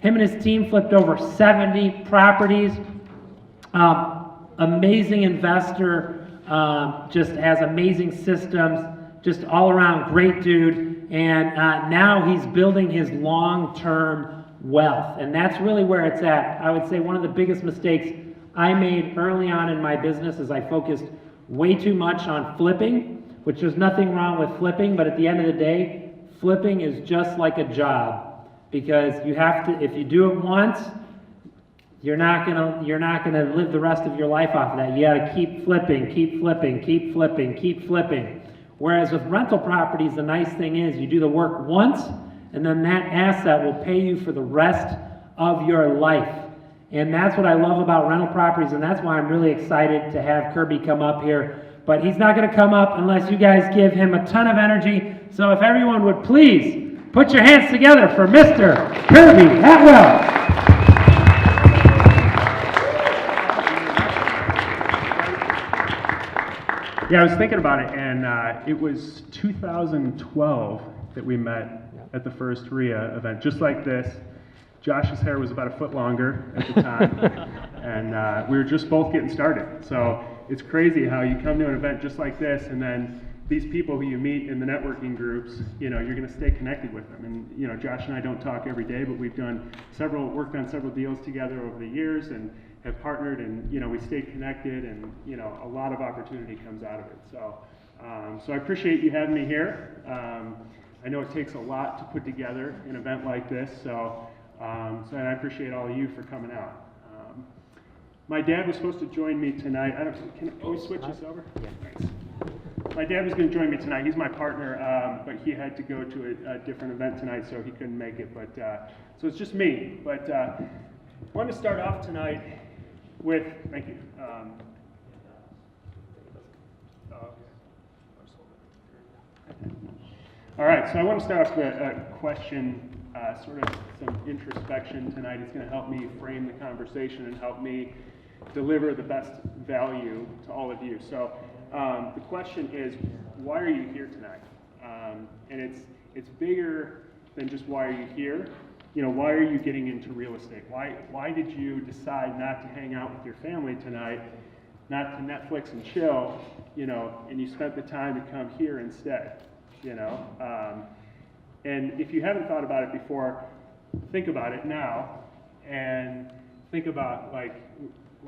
Him and his team flipped over 70 properties. Amazing investor, just has amazing systems, just all around great dude. And now he's building his long-term wealth. And that's really where it's at. I would say one of the biggest mistakes I made early on in my business is I focused way too much on flipping, which there's nothing wrong with flipping, but at the end of the day, flipping is just like a job, because you have to, if you do it once, you're not gonna live the rest of your life off of that. You gotta keep flipping, keep flipping, keep flipping, keep flipping. Whereas with rental properties, the nice thing is you do the work once, and then that asset will pay you for the rest of your life. And that's what I love about rental properties, and that's why I'm really excited to have Kirby come up here. But he's not gonna come up unless you guys give him a ton of energy. So if everyone would please put your hands together for Mr. Kirby Atwell. Yeah, I was thinking about it, and it was 2012 that we met at the first RIA event, just like this. Josh's hair was about a foot longer at the time, and we were just both getting started. So it's crazy how you come to an event just like this, and then these people who you meet in the networking groups, you know, you're going to stay connected with them. And you know, Josh and I don't talk every day, but we've worked on several deals together over the years, and have partnered, and you know, we stay connected, and you know, a lot of opportunity comes out of it. So, so I appreciate you having me here. I know it takes a lot to put together an event like this, so and I appreciate all of you for coming out. My dad was supposed to join me tonight. Can we switch this over? Yeah. Thanks. My dad was going to join me tonight. He's my partner, but he had to go to a different event tonight, so he couldn't make it. But so it's just me. But I want to start off tonight with, thank you. All right, so I want to start off with a question, sort of some introspection tonight. It's going to help me frame the conversation and help me deliver the best value to all of you. So the question is, why are you here tonight? And it's bigger than just why are you here. You know, why are you getting into real estate? Why did you decide not to hang out with your family tonight, not to Netflix and chill, you know, and you spent the time to come here instead, you know? And if you haven't thought about it before, think about it now, and think about, like,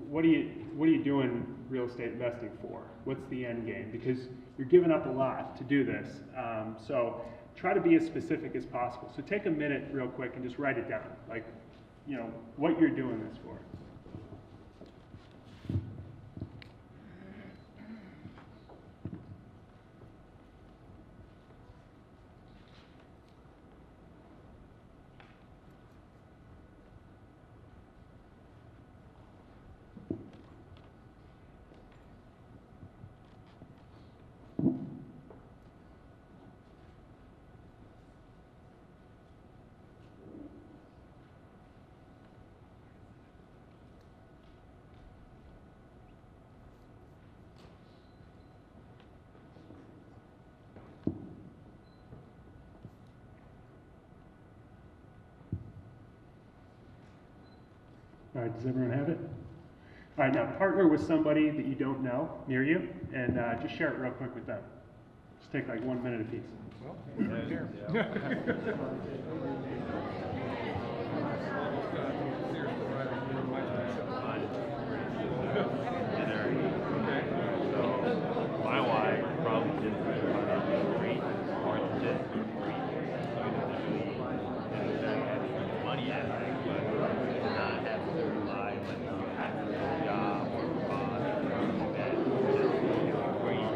what are you doing real estate investing for? What's the end game? Because you're giving up a lot to do this. So try to be as specific as possible. So take a minute real quick and just write it down, like, you know, what you're doing this for. All right, does everyone have it? All right, now partner with somebody that you don't know near you, and just share it real quick with them. Just take like 1 minute apiece. Well, right here. My wife probably didn't really want to be great or just great. Money at it, but not have to rely on a job or a boss or something that just great.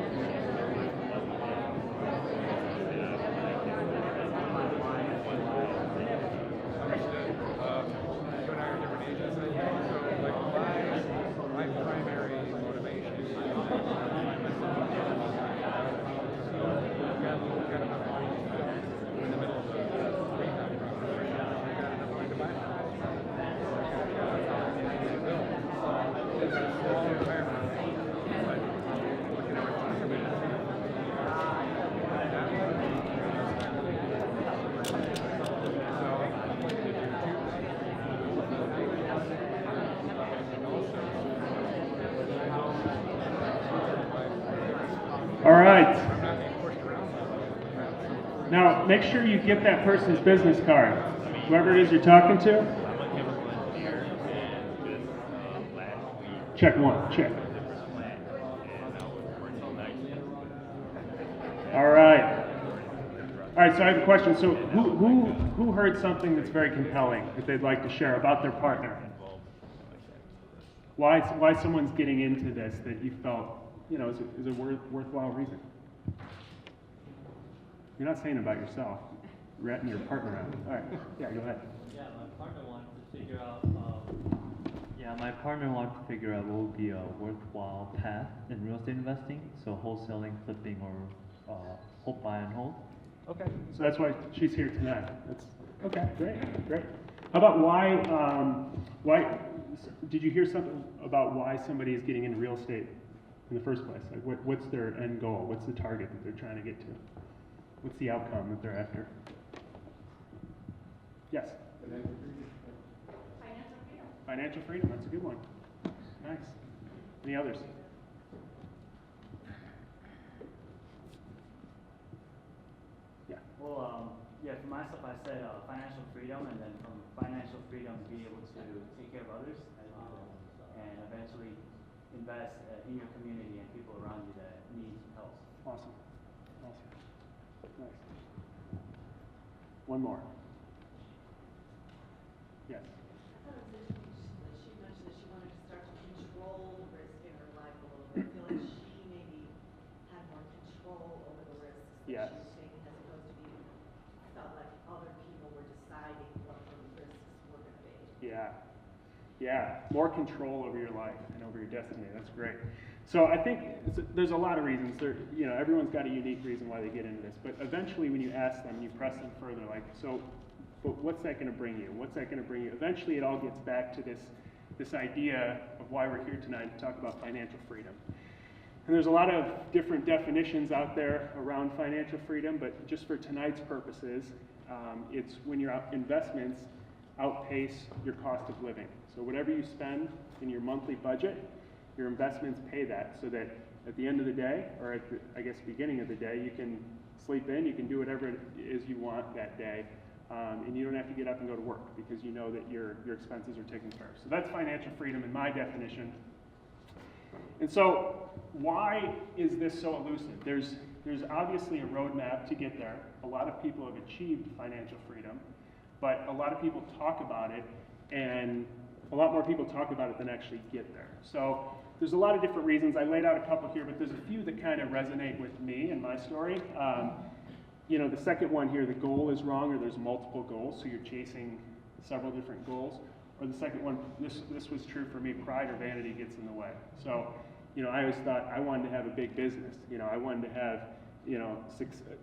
make sure you get that person's business card. Whoever it is you're talking to. I'm a chemical engineer, and just last week, Check one, check. a different plant, and I was working all night. All right. All right, so I have a question. So who heard something that's very compelling that they'd like to share about their partner? Why someone's getting into this that you felt, you know, is a worthwhile reason? You're not saying about yourself. You're ratting your partner out. All right. Yeah, go ahead. Yeah, my partner wanted to figure out. What would be a worthwhile path in real estate investing. So wholesaling, flipping, or hold, buy and hold. Okay. So that's why she's here tonight. That's okay. Great. How about why did you hear something about why somebody is getting into real estate in the first place? Like what's their end goal? What's the target that they're trying to get to? What's the outcome that they're after? Yes. Financial freedom. That's a good one. Nice. Any others? Yeah. Well, for myself, I said financial freedom, and then from financial freedom, be able to take care of others, and eventually invest in your community and people around you that need help. Awesome. Nice. One more. Yes. I thought it was interesting that she mentioned that she wanted to start to control the risk in her life a little bit. I feel like she maybe had more control over the risks that Yes. she was taking as opposed to being, felt like other people were deciding what the risks were going to be. Yeah. More control over your life and over your destiny. That's great. So I think there's a lot of reasons. Everyone's got a unique reason why they get into this. But eventually, when you ask them, you press them further. Like, so, but what's that going to bring you? What's that going to bring you? Eventually, it all gets back to this idea of why we're here tonight to talk about financial freedom. And there's a lot of different definitions out there around financial freedom. But just for tonight's purposes, it's when your investments outpace your cost of living. So whatever you spend in your monthly budget, your investments pay that, so that at the end of the day, or at the, beginning of the day, you can sleep in, you can do whatever it is you want that day, and you don't have to get up and go to work because you know that your expenses are taken care of. So that's financial freedom in my definition. And so why is this so elusive? There's obviously a roadmap to get there. A lot of people have achieved financial freedom, but a lot of people talk about it, and a lot more people talk about it than actually get there. So there's a lot of different reasons. I laid out a couple here, but there's a few that kind of resonate with me and my story. The second one here, the goal is wrong, or there's multiple goals, so you're chasing several different goals. Or the second one, this was true for me, pride or vanity gets in the way. So, I always thought I wanted to have a big business. I wanted to have,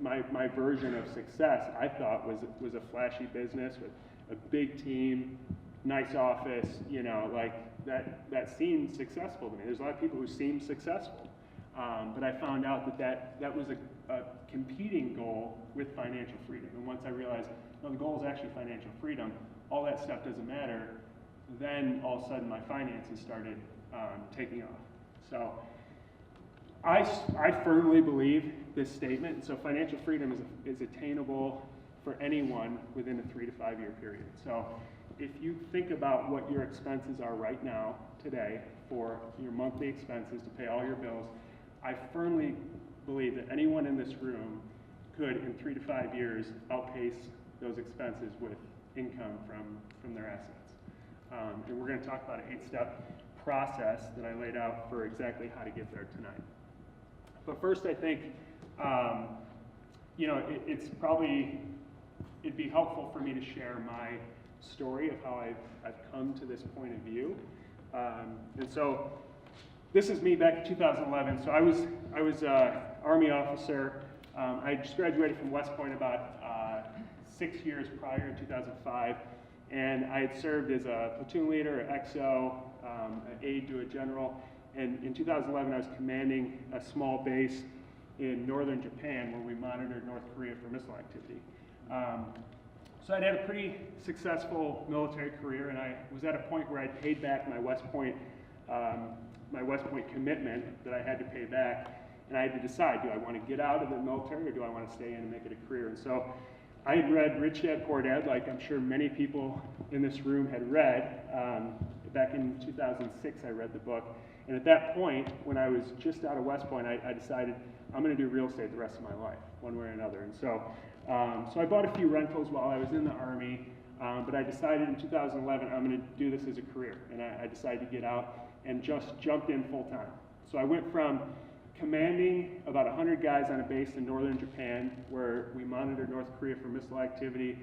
my version of success, I thought was a flashy business with a big team, nice office, that seemed successful to me. There's a lot of people who seem successful, but I found out that was a competing goal with financial freedom. And once I realized, no, the goal is actually financial freedom, all that stuff doesn't matter, then all of a sudden my finances started taking off. So I firmly believe this statement. So financial freedom is attainable for anyone within a 3 to 5 year period. So if you think about what your expenses are right now, today, for your monthly expenses to pay all your bills, I firmly believe that anyone in this room could, in 3 to 5 years, outpace those expenses with income from their assets. And we're going to talk about an 8-step process that I laid out for exactly how to get there tonight. But first, I think, it'd be helpful for me to share my story of how I've come to this point of view. And so this is me back in 2011. So I was an Army officer. I just graduated from West Point about 6 years prior in 2005. And I had served as a platoon leader, an XO, an aide to a general. And in 2011, I was commanding a small base in northern Japan where we monitored North Korea for missile activity. So I'd had a pretty successful military career, and I was at a point where I'd paid back my West Point commitment that I had to pay back. and I had to decide, do I want to get out of the military or do I want to stay in and make it a career? And so I had read Rich Dad Poor Dad, like I'm sure many people in this room had read. Back in 2006, I read the book. And at that point, when I was just out of West Point, I decided I'm going to do real estate the rest of my life, one way or another. And so, so I bought a few rentals while I was in the Army, but I decided in 2011 I'm going to do this as a career. And I decided to get out and just jumped in full time. So I went from commanding about 100 guys on a base in northern Japan where we monitored North Korea for missile activity.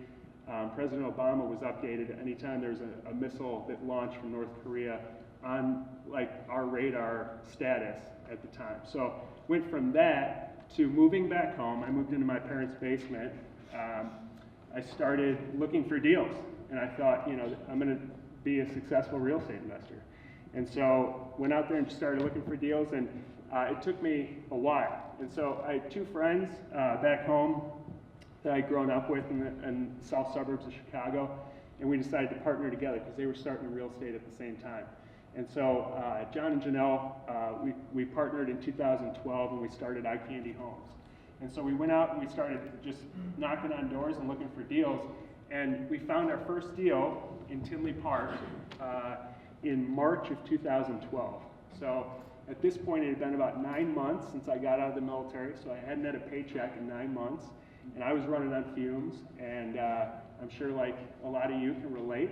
President Obama was updated anytime there was a missile that launched from North Korea on like our radar status at the time. So went from that to moving back home. I moved into my parents' basement. I started looking for deals, and I thought, you know, I'm going to be a successful real estate investor. And so went out there and just started looking for deals, and it took me a while. And so I had two friends back home that I'd grown up with in the south suburbs of Chicago, and we decided to partner together because they were starting in real estate at the same time. And so John and Janelle, we partnered in 2012, and we started iCandy Homes. And so we went out and we started just knocking on doors and looking for deals, and we found our first deal in Tinley Park in March of 2012. So at this point, it had been about 9 months since I got out of the military, so I hadn't had a paycheck in 9 months, and I was running on fumes, and I'm sure like a lot of you can relate.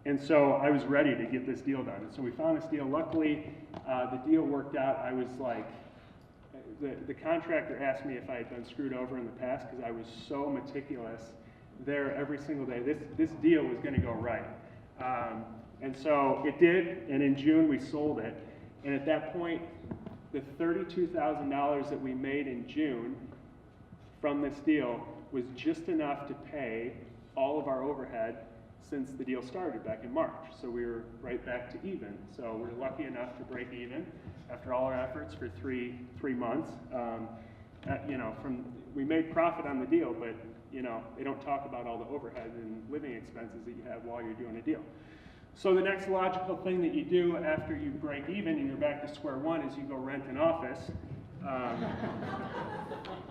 And so I was ready to get this deal done. So we found this deal. Luckily, the deal worked out. I was like, the contractor asked me if I had been screwed over in the past because I was so meticulous there every single day. This deal was going to go right. And so it did, and in June we sold it. And at that point, the $32,000 that we made in June from this deal was just enough to pay all of our overhead since the deal started back in March. So we were right back to even. So we were lucky enough to break even after all our efforts for three months. You know, we made profit on the deal, but you know, they don't talk about all the overhead and living expenses that you have while you're doing a deal. So the next logical thing that you do after you break even and you're back to square one is you go rent an office.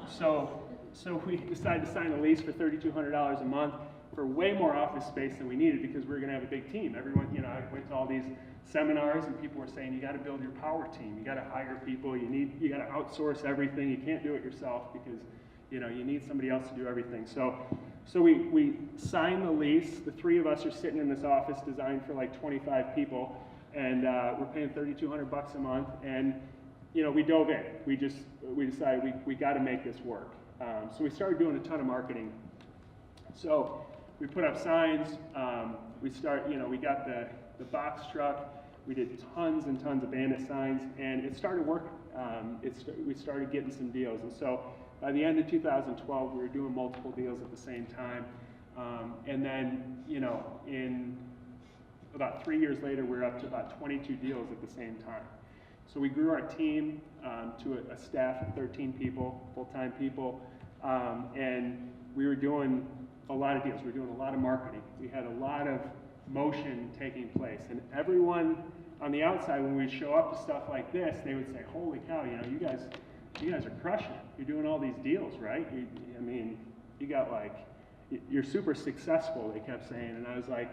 So we decided to sign a lease for $3,200 a month for way more office space than we needed because we were going to have a big team. Everyone, you know, I went to all these seminars and people were saying you got to build your power team, you got to hire people, you got to outsource everything. You can't do it yourself because you know you need somebody else to do everything. So we signed the lease. The three of us are sitting in this office designed for like 25 people, and we're paying $3,200 a month. And you know, we dove in. We decided we got to make this work. So we started doing a ton of marketing. So we put up signs. We got the box truck. We did tons and tons of bandit signs, and it started working. We started getting some deals, and so by the end of 2012, we were doing multiple deals at the same time. And then, you know, in about 3 years later, we were up to about 22 deals at the same time. So we grew our team to a staff of 13 people, full-time people, and we were doing a lot of deals. We were doing a lot of marketing. We had a lot of motion taking place, and everyone on the outside, when we show up to stuff like this, they would say, "Holy cow! You know, you guys are crushing it. You're doing all these deals, right? I mean, you got like, you're super successful." They kept saying, and I was like,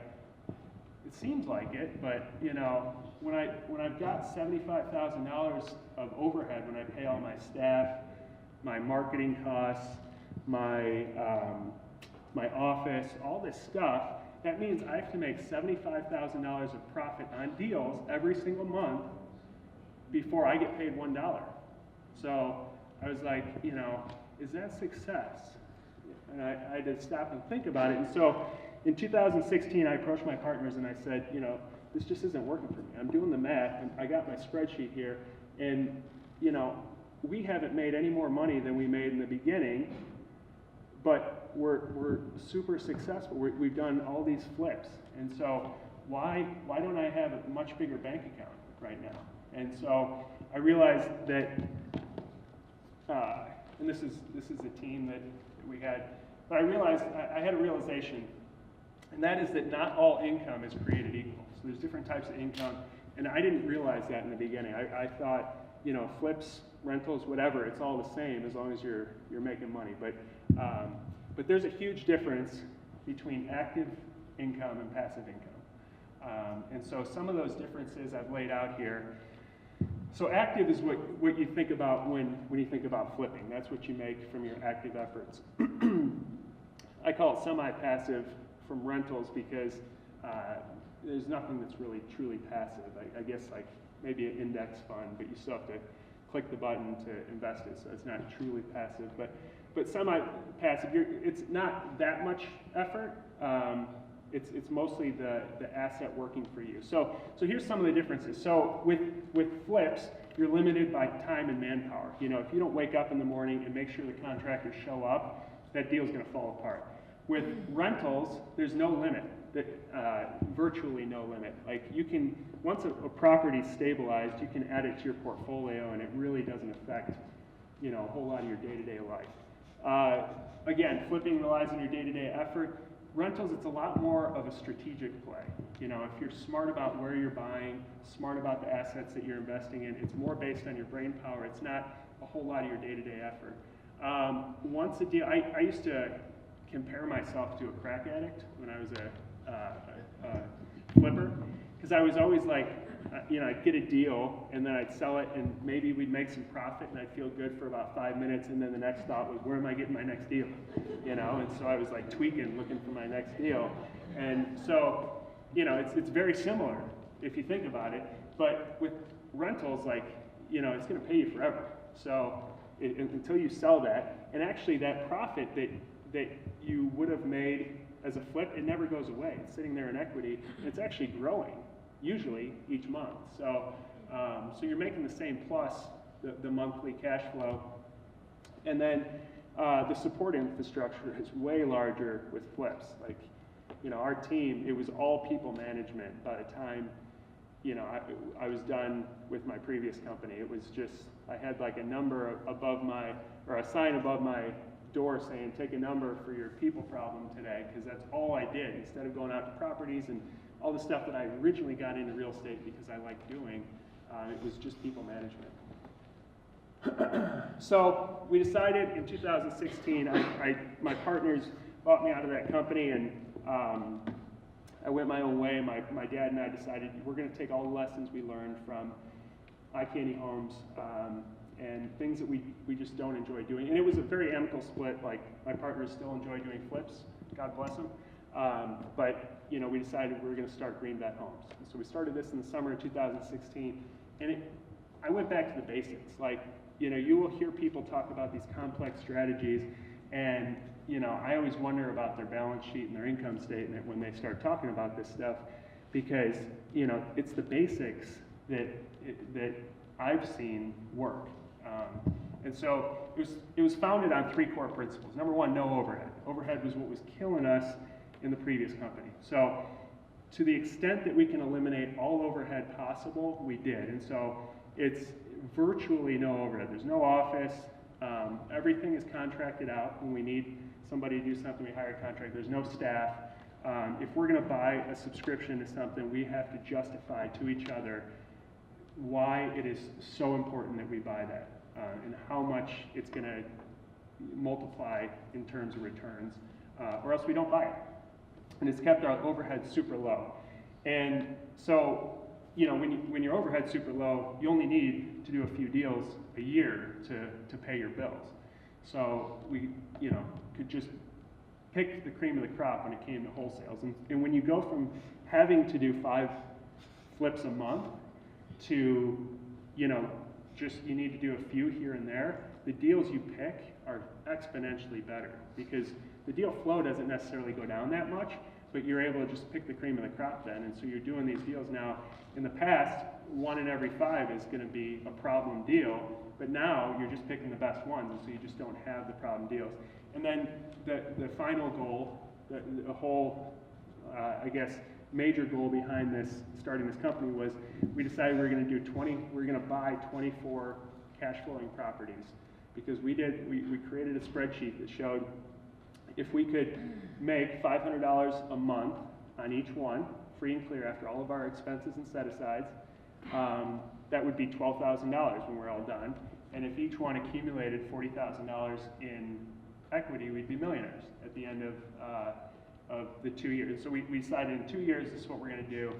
"It seems like it, but you know, when I've got $75,000 of overhead, when I pay all my staff, my marketing costs, my office, all this stuff, that means I have to make $75,000 of profit on deals every single month before I get paid $1. So I was like, you know, is that success? And I had to stop and think about it. And so in 2016, I approached my partners and I said, you know, this just isn't working for me. I'm doing the math, and I got my spreadsheet here, and you know, we haven't made any more money than we made in the beginning, but we're super successful. We've done all these flips, and so why don't I have a much bigger bank account right now? And so I realized that, and this is the team that we had, but I realized I had a realization, and that is that not all income is created equal. So there's different types of income, and I didn't realize that in the beginning. I thought, you know, flips rentals, whatever, it's all the same as long as you're making money. But there's a huge difference between active income and passive income. And so some of those differences I've laid out here. So active is what you think about when you think about flipping. That's what you make from your active efforts. I call it semi-passive from rentals because there's nothing that's really truly passive. I guess like maybe an index fund, but you still have to click the button to invest it, so it's not truly passive. But semi-passive, it's not that much effort. It's mostly the asset working for you. So here's some of the differences. So with flips, you're limited by time and manpower. You know, if you don't wake up in the morning and make sure the contractors show up, that deal's going to fall apart. With rentals, there's no limit. Virtually no limit. Like you can, once a property's stabilized, you can add it to your portfolio, and it really doesn't affect, you know, a whole lot of your day-to-day life. Again, flipping relies on your day-to-day effort. Rentals, it's a lot more of a strategic play. You know, if you're smart about where you're buying, smart about the assets that you're investing in, it's more based on your brain power. It's not a whole lot of your day-to-day effort. Once a deal, I used to compare myself to a crack addict when I was a flipper, because I was always like, you know, I'd get a deal and then I'd sell it and maybe we'd make some profit and I'd feel good for about 5 minutes, and then the next thought was, where am I getting my next deal? You know, and so I was like tweaking, looking for my next deal. And so, you know, it's very similar if you think about it, but with rentals, like, you know, it's going to pay you forever. So until you sell that, and actually that profit that you would have made as a flip, it never goes away. It's sitting there in equity, and it's actually growing, usually each month. So you're making the same plus the monthly cash flow. And then the support infrastructure is way larger with flips. Like, you know, our team, it was all people management by the time, you know, I was done with my previous company. It was just, I had like a number above my, or a sign above my door saying, take a number for your people problem today, because that's all I did. Instead of going out to properties and all the stuff that I originally got into real estate because I liked doing, it was just people management. So we decided in 2016, my partners bought me out of that company, and I went my own way. My dad and I decided we're going to take all the lessons we learned from iCandy Homes and things that we just don't enjoy doing. And it was a very amicable split. Like, my partners still enjoy doing flips, God bless them. But, you know, we decided we were going to start Greenbet Homes. And so we started this in the summer of 2016. And I went back to the basics. Like, you know, you will hear people talk about these complex strategies, and, you know, I always wonder about their balance sheet and their income statement when they start talking about this stuff, because, you know, it's the basics that I've seen work. And so it was founded on 3 core principles. Number one, no overhead. Overhead was what was killing us in the previous company. So to the extent that we can eliminate all overhead possible, we did. And so it's virtually no overhead. There's no office. Everything is contracted out. When we need somebody to do something, we hire a contractor. There's no staff. If we're going to buy a subscription to something, we have to justify to each other why it is so important that we buy that, and how much it's going to multiply in terms of returns, or else we don't buy it. And it's kept our overhead super low. And so, you know, when your overhead's super low, you only need to do a few deals a year to pay your bills. So we, you know, could just pick the cream of the crop when it came to wholesales. And when you go from having to do 5 flips a month to, you know, just you need to do a few here and there, the deals you pick are exponentially better, because the deal flow doesn't necessarily go down that much, but you're able to just pick the cream of the crop then. And so you're doing these deals now. In the past, 1 in every 5 is going to be a problem deal, but now you're just picking the best ones, and so you just don't have the problem deals. And then the final goal, the whole, I guess, major goal behind this, starting this company, was we decided we were going to do we're going to buy 24 cash flowing properties, because we created a spreadsheet that showed if we could make $500 a month on each one, free and clear after all of our expenses and set-asides, that would be $12,000 when we're all done. And if each one accumulated $40,000 in equity, we'd be millionaires at the end of the 2 years. So we decided in 2 years this is what we're going to do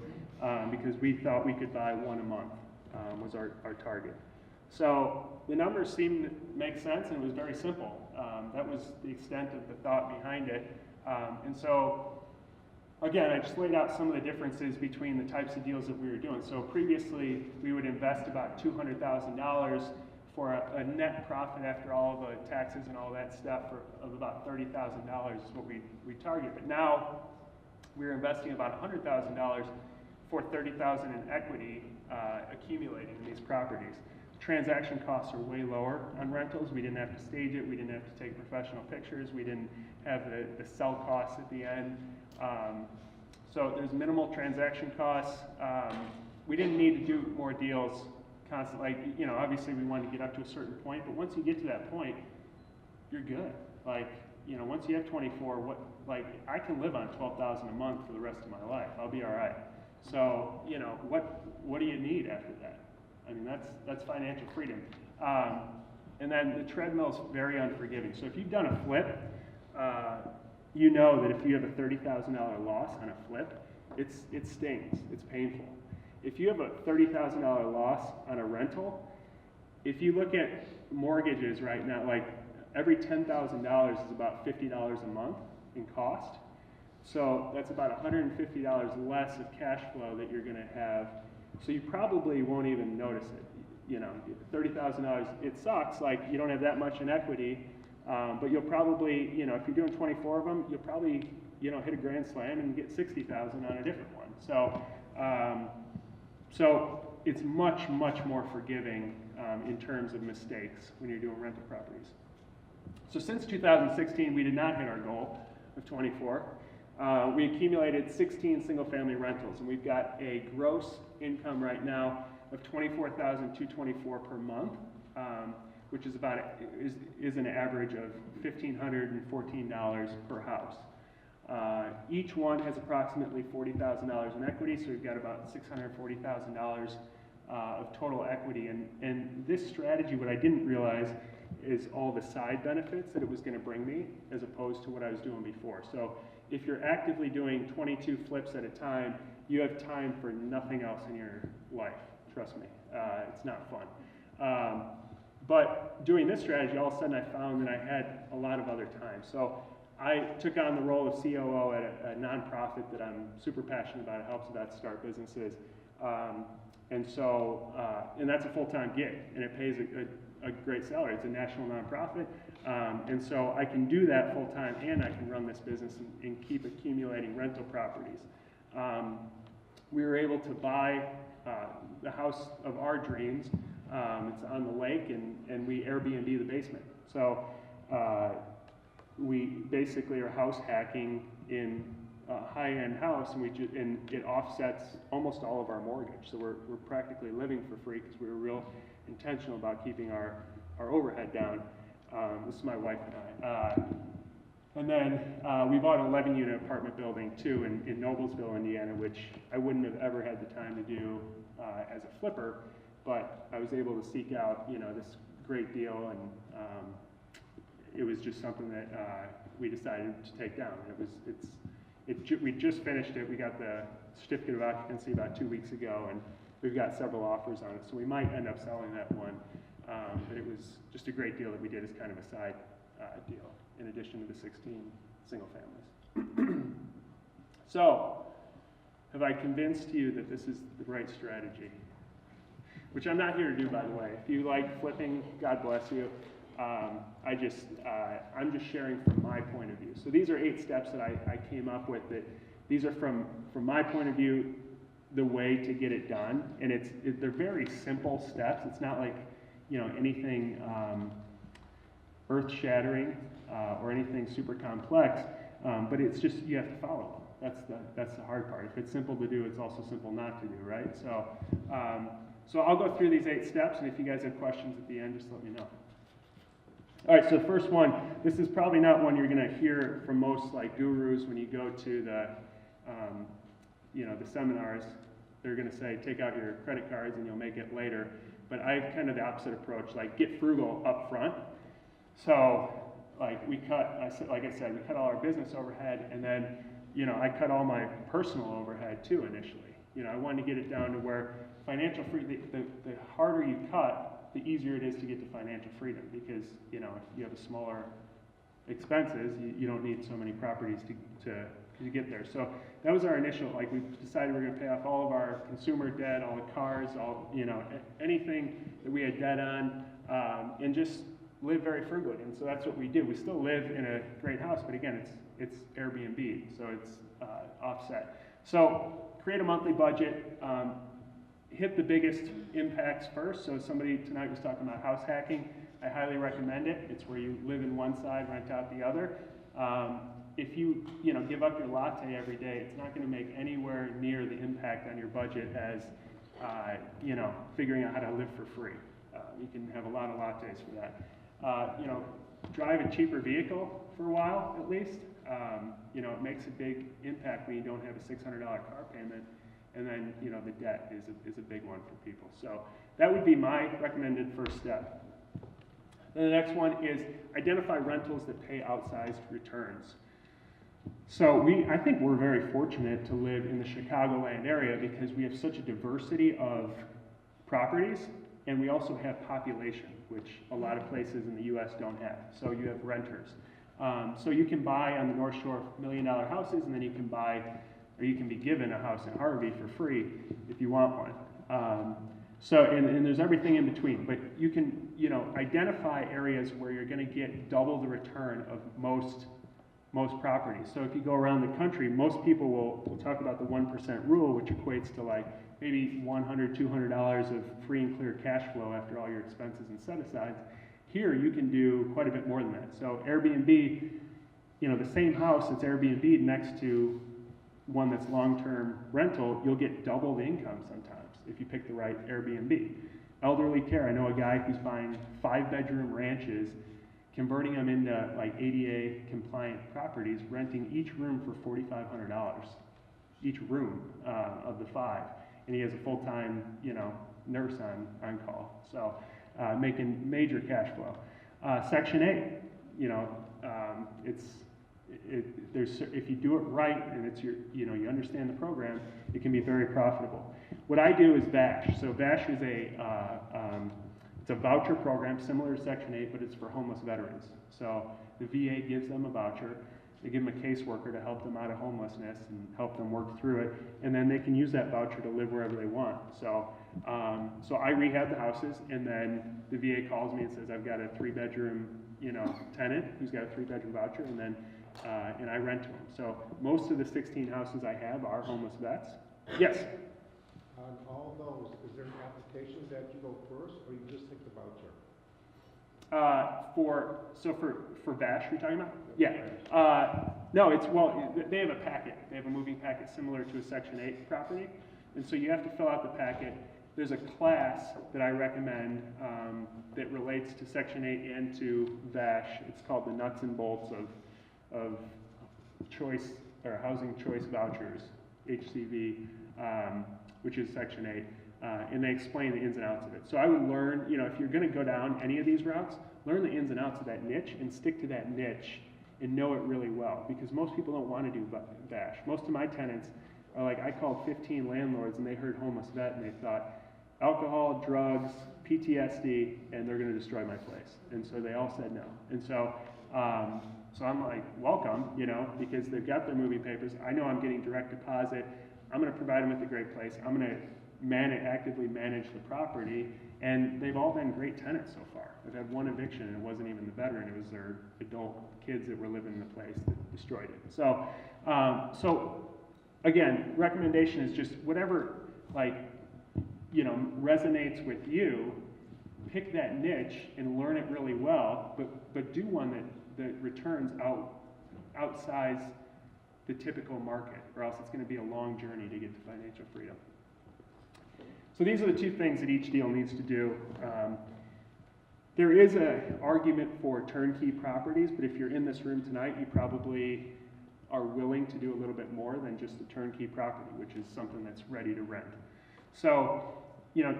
because we thought we could buy one a month was our target. So the numbers seemed to make sense, and it was very simple. That was the extent of the thought behind it. And so, again, I just laid out some of the differences between the types of deals that we were doing. So previously, we would invest about $200,000 for a net profit after all the taxes and all that stuff of about $30,000 is what we target. But now we're investing about $100,000 for $30,000 in equity accumulating in these properties. Transaction costs are way lower on rentals. We didn't have to stage it. We didn't have to take professional pictures. We didn't have the sell costs at the end. So there's minimal transaction costs. We didn't need to do more deals constantly. Like, you know, obviously we wanted to get up to a certain point, but once you get to that point, you're good. Like, you know, once you have 24, I can live on $12,000 a month for the rest of my life. I'll be all right. So, you know, what do you need after that? I mean, that's financial freedom. And then the treadmill's very unforgiving. So if you've done a flip, you know that if you have a $30,000 loss on a flip, it stings. It's painful. If you have a $30,000 loss on a rental, if you look at mortgages right now, like every $10,000 is about $50 a month in cost. So that's about $150 less of cash flow that you're going to have. So you probably won't even notice it. You know, $30,000, it sucks. Like, you don't have that much in equity, but you'll probably, you know, if you're doing 24 of them, you'll probably, you know, hit a grand slam and get 60,000 on a different one. So it's much, much more forgiving in terms of mistakes when you're doing rental properties. So since 2016, we did not hit our goal of 24. We accumulated 16 single-family rentals, and we've got a gross income right now of $24,224 per month, which is is an average of $1,514 per house. Each one has approximately $40,000 in equity, so we've got about $640,000 of total equity. And this strategy, what I didn't realize is all the side benefits that it was going to bring me as opposed to what I was doing before. So if you're actively doing 22 flips at a time, you have time for nothing else in your life. Trust me, it's not fun. But doing this strategy, all of a sudden I found that I had a lot of other time. So I took on the role of COO at a nonprofit that I'm super passionate about. It helps vets start businesses. And that's a full-time gig, and it pays a great salary. It's a national nonprofit. And so I can do that full-time, and I can run this business and keep accumulating rental properties. We were able to buy the house of our dreams. It's on the lake, and we Airbnb the basement. So we basically are house hacking in a high-end house, and it offsets almost all of our mortgage. So we're practically living for free because we were real intentional about keeping our overhead down. This is my wife and I. And then we bought an 11-unit apartment building too in Noblesville, Indiana, which I wouldn't have ever had the time to do as a flipper, but I was able to seek out, you know, this great deal, and it was just something that we decided to take down. We just finished it. We got the certificate of occupancy about 2 weeks ago, and we've got several offers on it, so we might end up selling that one. But it was just a great deal that we did as kind of a side deal, in addition to the 16 single families. So, have I convinced you that this is the right strategy? Which I'm not here to do, by the way. If you like flipping, God bless you. I'm just sharing from my point of view. So these are 8 steps that I came up with. That these are from my point of view, the way to get it done. And they're very simple steps. It's not like, you know, anything earth-shattering or anything super complex. But it's just, you have to follow them. That's the hard part. If it's simple to do, it's also simple not to do, right? So I'll go through these 8 steps, and if you guys have questions at the end, just let me know. All right, so the first one, this is probably not one you're going to hear from most like gurus when you go to the seminars. They're going to say, take out your credit cards and you'll make it later. But I have kind of the opposite approach, like get frugal up front. So like we cut all our business overhead, and then, you know, I cut all my personal overhead too initially. You know, I wanted to get it down to where financial freedom, the harder you cut, the easier it is to get to financial freedom, because, you know, if you have a smaller expenses, you don't need so many properties to get there. So that was our initial, like, we decided we were gonna pay off all of our consumer debt, all the cars, all, you know, anything that we had debt on, and just live very frugally. And so that's what we do. We still live in a great house, but again, it's Airbnb, so it's offset. So create a monthly budget, hit the biggest impacts first. So somebody tonight was talking about house hacking. I highly recommend it. It's where you live in one side, rent out the other. If you give up your latte every day, it's not going to make anywhere near the impact on your budget as figuring out how to live for free. You can have a lot of lattes for that. Drive a cheaper vehicle for a while at least. It makes a big impact when you don't have a $600 car payment, and then the debt is a big one for people. So that would be my recommended first step. Then the next one is identify rentals that pay outsized returns. So I think we're very fortunate to live in the Chicagoland area because we have such a diversity of properties, and we also have population, which a lot of places in the U.S. don't have. So you have renters. So you can buy on the North Shore $1 million houses, and then you can buy, or you can be given a house in Harvey for free if you want one. And there's everything in between, but you can, identify areas where you're going to get double the return of most properties. So if you go around the country, most people will talk about the 1% rule, which equates to like maybe $100, $200 of free and clear cash flow after all your expenses and set-asides. Here, you can do quite a bit more than that. So Airbnb, the same house that's Airbnb next to one that's long-term rental, you'll get double the income sometimes if you pick the right Airbnb. Elderly care, I know a guy who's buying 5-bedroom ranches, converting them into like ADA compliant properties, renting each room for $4,500, each room of the 5. And he has a full-time, nurse on call. So making major cash flow. Section 8, if you do it right and it's you understand the program, it can be very profitable. What I do is VASH. So VASH is it's a voucher program similar to Section 8, but it's for homeless veterans. So the VA gives them a voucher. They give them a caseworker to help them out of homelessness and help them work through it, and then they can use that voucher to live wherever they want. So I rehab the houses, and then the VA calls me and says, I've got a 3-bedroom, tenant who's got a 3-bedroom voucher, and then and I rent to them. So most of the 16 houses I have are homeless vets. Yes? On all those, is there an application that you go first, or you just take the voucher? For VASH, you're talking about? Yeah. No, they have a packet. They have a moving packet similar to a Section 8 property. And so you have to fill out the packet. There's a class that I recommend that relates to Section 8 and to VASH. It's called the nuts and bolts of choice or housing choice vouchers, HCV, which is Section 8. And they explain the ins and outs of it. So I would learn, if you're going to go down any of these routes, learn the ins and outs of that niche and stick to that niche and know it really well, because most people don't want to do VASH. Most of my tenants are like, I called 15 landlords and they heard homeless vet and they thought alcohol, drugs, PTSD, and they're going to destroy my place. And so they all said no. And so I'm like, welcome, because they've got their moving papers. I know I'm getting direct deposit. I'm going to provide them with a great place. I'm going to actively manage the property, and they've all been great tenants so far. I've had one eviction, and it wasn't even the veteran; it was their adult kids that were living in the place that destroyed it. So again, recommendation is just whatever resonates with you. Pick that niche and learn it really well, but do one that returns outsize the typical market, or else it's going to be a long journey to get to financial freedom. So these are the 2 things that each deal needs to do. There is an argument for turnkey properties, but if you're in this room tonight, you probably are willing to do a little bit more than just a turnkey property, which is something that's ready to rent. So,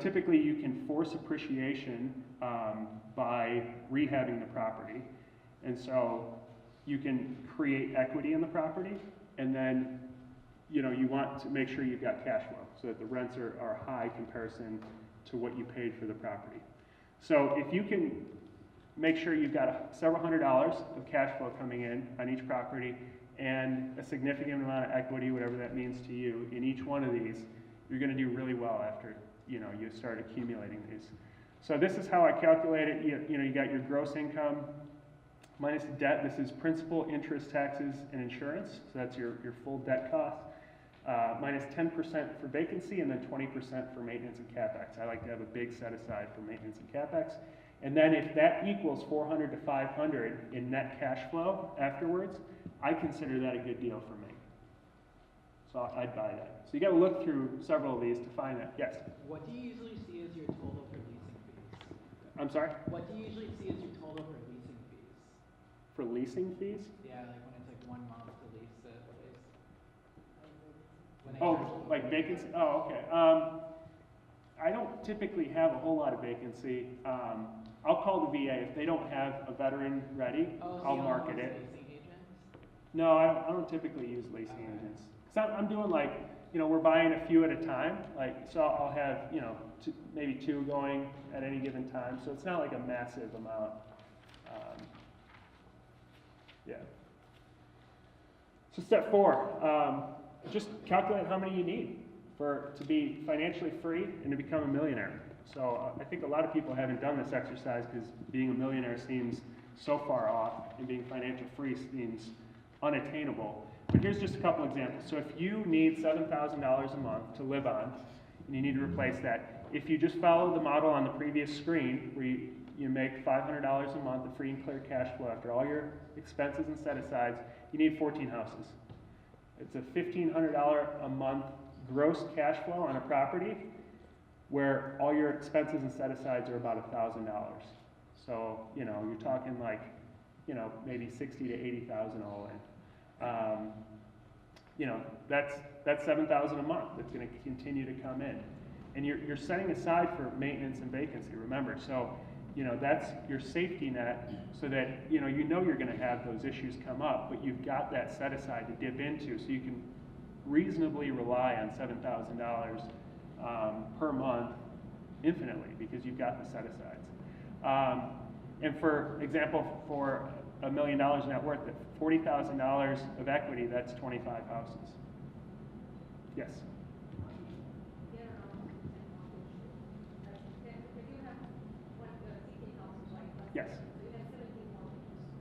typically you can force appreciation by rehabbing the property. And so you can create equity in the property, and then you want to make sure you've got cash flow so that the rents are high comparison to what you paid for the property. So if you can make sure you've got several $100s of cash flow coming in on each property and a significant amount of equity, whatever that means to you, in each one of these, you're going to do really well after you start accumulating these. So this is how I calculate it. You got your gross income minus debt. This is principal, interest, taxes, and insurance. So that's your full debt cost. Minus 10% for vacancy, and then 20% for maintenance and capex. I like to have a big set aside for maintenance and capex. And then if that equals 400 to 500 in net cash flow afterwards, I consider that a good deal for me. So I'd buy that. So you got to look through several of these to find that. Yes? What do you usually see as your total for leasing fees? I'm sorry? What do you usually see as your total for leasing fees? For leasing fees? Yeah, like when it's like 1 month to lease it, at least. When they Oh, charge- like vacancy? Oh, okay. I don't typically have a whole lot of vacancy. I'll call the VA. If they don't have a veteran ready, Oh, so I'll you don't market use it. leasing agents? No, I don't typically use leasing agents. Because I'm doing we're buying a few at a time. So I'll have, maybe 2 going at any given time. So it's not like a massive amount. Yeah. So step 4, just calculate how many you need to be financially free and to become a millionaire. So I think a lot of people haven't done this exercise because being a millionaire seems so far off and being financially free seems unattainable. But here's just a couple examples. So if you need $7,000 a month to live on, and you need to replace that, if you just follow the model on the previous screen, where you make $500 a month of free and clear cash flow after all your expenses and set-asides, you need 14 houses. It's a $1,500 a month gross cash flow on a property where all your expenses and set-asides are about $1,000. So, you're talking maybe $60,000 to $80,000 all in. That's $7,000 a month that's going to continue to come in. And you're setting aside for maintenance and vacancy, remember. So, that's your safety net so that, you're going to have those issues come up, but you've got that set aside to dip into so you can reasonably rely on $7,000 per month infinitely because you've got the set asides. And for example, for $1 million net worth, at $40,000 of equity, that's 25 houses. Yes? Yes.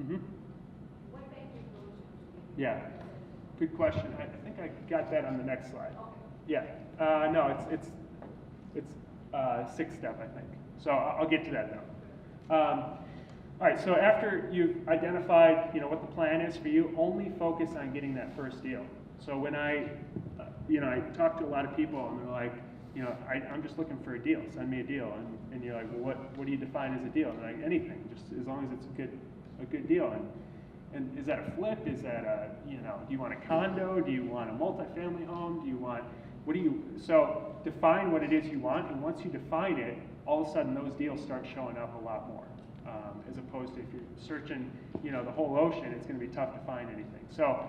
Mm-hmm. Yeah. Good question. I think I got that on the next slide. Yeah. No, it's 6th step, I think. So I'll get to that though. All right. So after you've identified, what the plan is for you, only focus on getting that first deal. So when I talk to a lot of people and they're like, I'm just looking for a deal. Send me a deal. And you're like, well, what do you define as a deal? And they're like, anything, just as long as it's a good deal. And is that a flip? Is that do you want a condo? Do you want a multifamily home? So define what it is you want, and once you define it, all of a sudden those deals start showing up a lot more. As opposed to if you're searching, the whole ocean, it's going to be tough to find anything. So,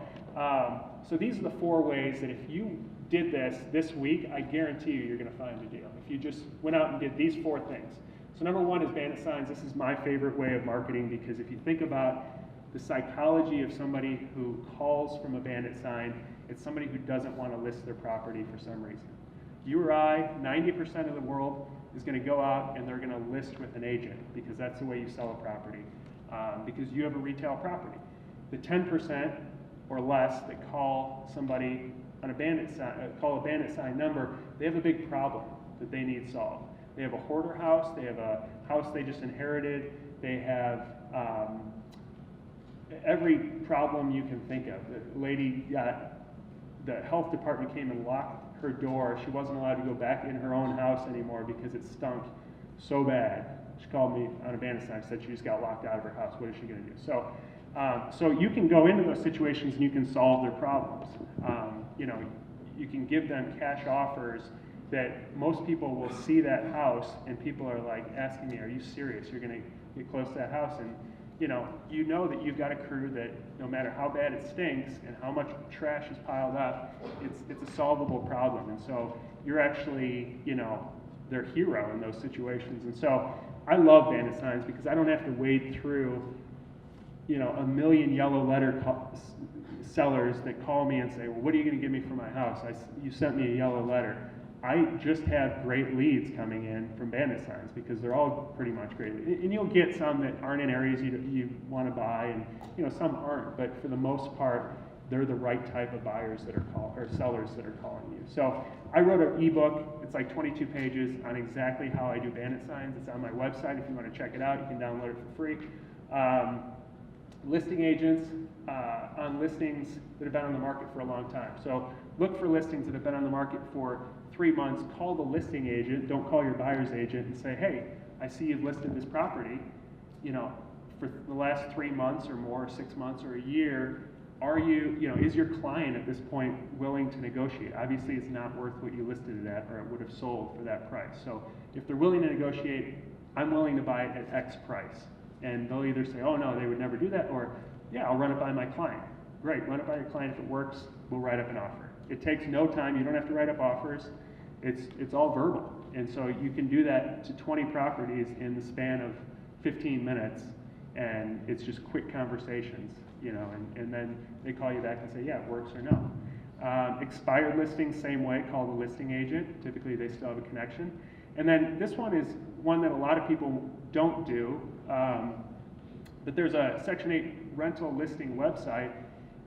so these are the 4 ways that if you did this week, I guarantee you're going to find a deal. If you just went out and did these 4 things. So number 1 is bandit signs. This is my favorite way of marketing because if you think about the psychology of somebody who calls from a bandit sign, it's somebody who doesn't want to list their property for some reason. You or I, 90% of the world is going to go out and they're going to list with an agent because that's the way you sell a property, because you have a retail property. The 10% or less that call somebody on a bandit sign number, they have a big problem that they need solved. They have a hoarder house, they have a house they just inherited, they have every problem you can think of. The lady the health department came and locked her door. She wasn't allowed to go back in her own house anymore because it stunk so bad. She called me on a bandit sign, said she just got locked out of her house. What is she going to do? So you can go into those situations and you can solve their problems. You can give them cash offers that most people will see that house and people are like asking me, are you serious? You're gonna get close to that house? And you know that you've got a crew that no matter how bad it stinks and how much trash is piled up, it's a solvable problem. And so you're actually, their hero in those situations. And so I love bandit signs because I don't have to wade through, a million yellow letter sellers that call me and say, well, what are you going to give me for my house? You sent me a yellow letter. I just have great leads coming in from bandit signs because they're all pretty much great. And you'll get some that aren't in areas you want to buy, and some aren't. But for the most part, they're the right type of buyers that are sellers that are calling you. So I wrote an ebook. It's like 22 pages on exactly how I do bandit signs. It's on my website. If you want to check it out, you can download it for free. Listing agents on listings that have been on the market for a long time. So look for listings that have been on the market for 3 months. Call the listing agent. Don't call your buyer's agent and say, hey, I see you've listed this property, for the last 3 months or more, 6 months or a year. Are you, is your client at this point willing to negotiate? Obviously, it's not worth what you listed it at, or it would have sold for that price. So if they're willing to negotiate, I'm willing to buy it at X price. And they'll either say, oh no, they would never do that, or yeah, I'll run it by my client. Great, run it by your client. If it works, we'll write up an offer. It takes no time. You don't have to write up offers. It's all verbal. And so you can do that to 20 properties in the span of 15 minutes, and it's just quick conversations, and then they call you back and say, yeah, it works or no. Expired listings, same way, call the listing agent. Typically, they still have a connection. And then this one is one that a lot of people don't do, but there's a Section 8 rental listing website.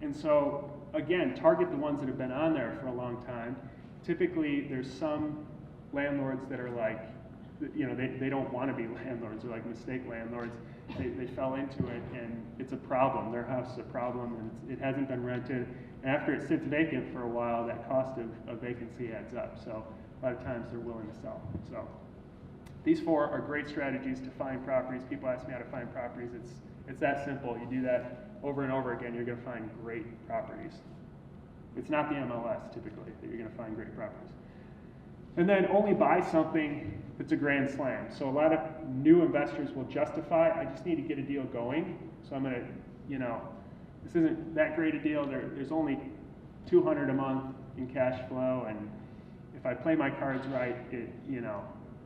And so, again, target the ones that have been on there for a long time. Typically, there's some landlords that are like, they don't want to be landlords. They're like mistake landlords. They fell into it, and it's a problem. Their house is a problem, and it hasn't been rented. And after it sits vacant for a while, that cost of vacancy adds up. So a lot of times they're willing to sell. So these 4 are great strategies to find properties. People ask me how to find properties. It's that simple. You do that over and over again, you're going to find great properties. It's not the MLS typically that you're going to find great properties. And then only buy something that's a grand slam. So a lot of new investors will justify, I just need to get a deal going. So I'm going to, this isn't that great a deal. There's only $200 a month in cash flow, and if I play my cards right,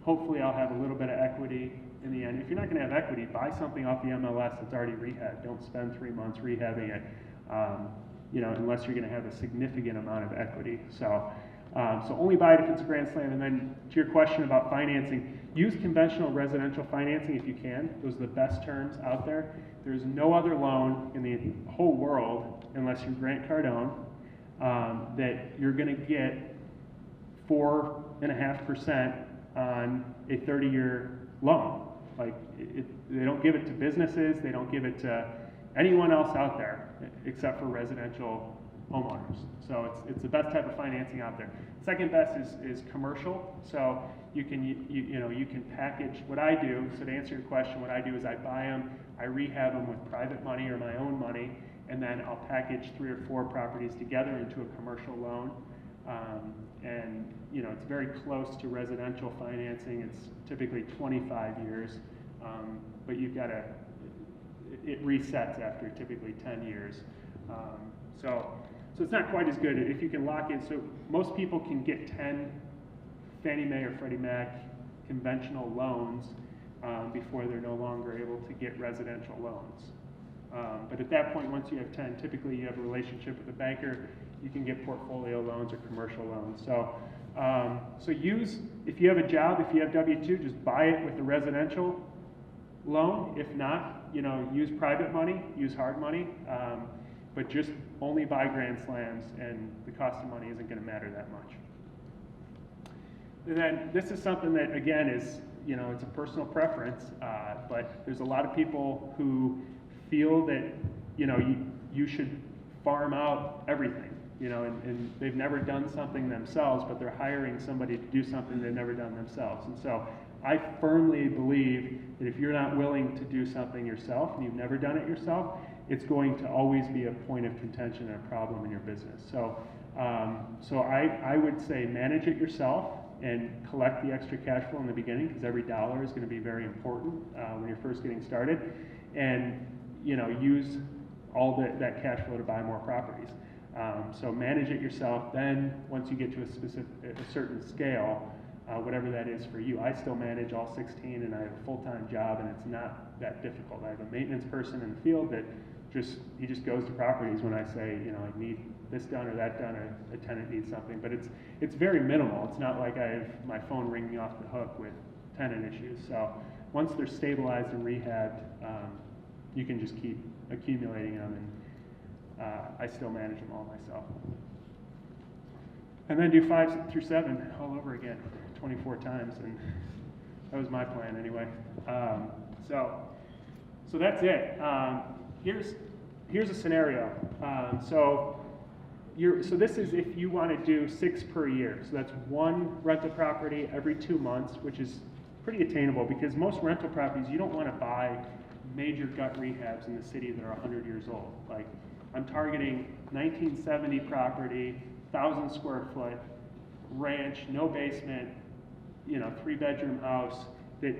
hopefully I'll have a little bit of equity in the end. If you're not going to have equity, buy something off the MLS that's already rehabbed. Don't spend 3 months rehabbing it, unless you're going to have a significant amount of equity. So only buy it if it's a grand slam. And then to your question about financing, use conventional residential financing if you can. Those are the best terms out there. There's no other loan in the whole world, unless you're Grant Cardone, that you're going to get 4.5% on a 30-year loan. Like, they don't give it to businesses. They don't give it to anyone else out there except for residential homeowners. So it's the best type of financing out there. Second best is commercial. So you can package what I do. So to answer your question, what I do is I buy them, I rehab them with private money or my own money, and then I'll package 3 or 4 properties together into a commercial loan. And it's very close to residential financing. It's typically 25 years, but you've got it resets after typically 10 years. So it's not quite as good if you can lock in. So most people can get 10 Fannie Mae or Freddie Mac conventional loans before they're no longer able to get residential loans. But at that point, once you have 10, typically you have a relationship with a banker. You can get portfolio loans or commercial loans. So use, if you have a job, if you have W-2, just buy it with a residential loan. If not, use private money, use hard money, but just only buy grand slams, and the cost of money isn't going to matter that much. And then this is something that, again, is, it's a personal preference, but there's a lot of people who feel that, you should farm out everything, and they've never done something themselves, but they're hiring somebody to do something they've never done themselves. And so I firmly believe that if you're not willing to do something yourself and you've never done it yourself, it's going to always be a point of contention and a problem in your business. So I would say manage it yourself. and collect the extra cash flow in the beginning, because every dollar is going to be very important when you're first getting started, and use all that cash flow to buy more properties. So manage it yourself. Then once you get to a certain scale, whatever that is for you. I still manage all 16, and I have a full-time job, and it's not that difficult. I have a maintenance person in the field that he just goes to properties when I say, I need this done or that done, or a tenant needs something. But it's very minimal. It's not like I have my phone ringing off the hook with tenant issues. So once they're stabilized and rehabbed, you can just keep accumulating them, and I still manage them all myself. And then do 5 through 7 all over again, 24 times, and that was my plan anyway. So that's it. Here's a scenario. So this is if you want to do 6 per year. So that's 1 rental property every 2 months, which is pretty attainable, because most rental properties, you don't want to buy major gut rehabs in the city that are 100 years old. Like, I'm targeting 1970 property, 1,000 square foot ranch, no basement, 3-bedroom house that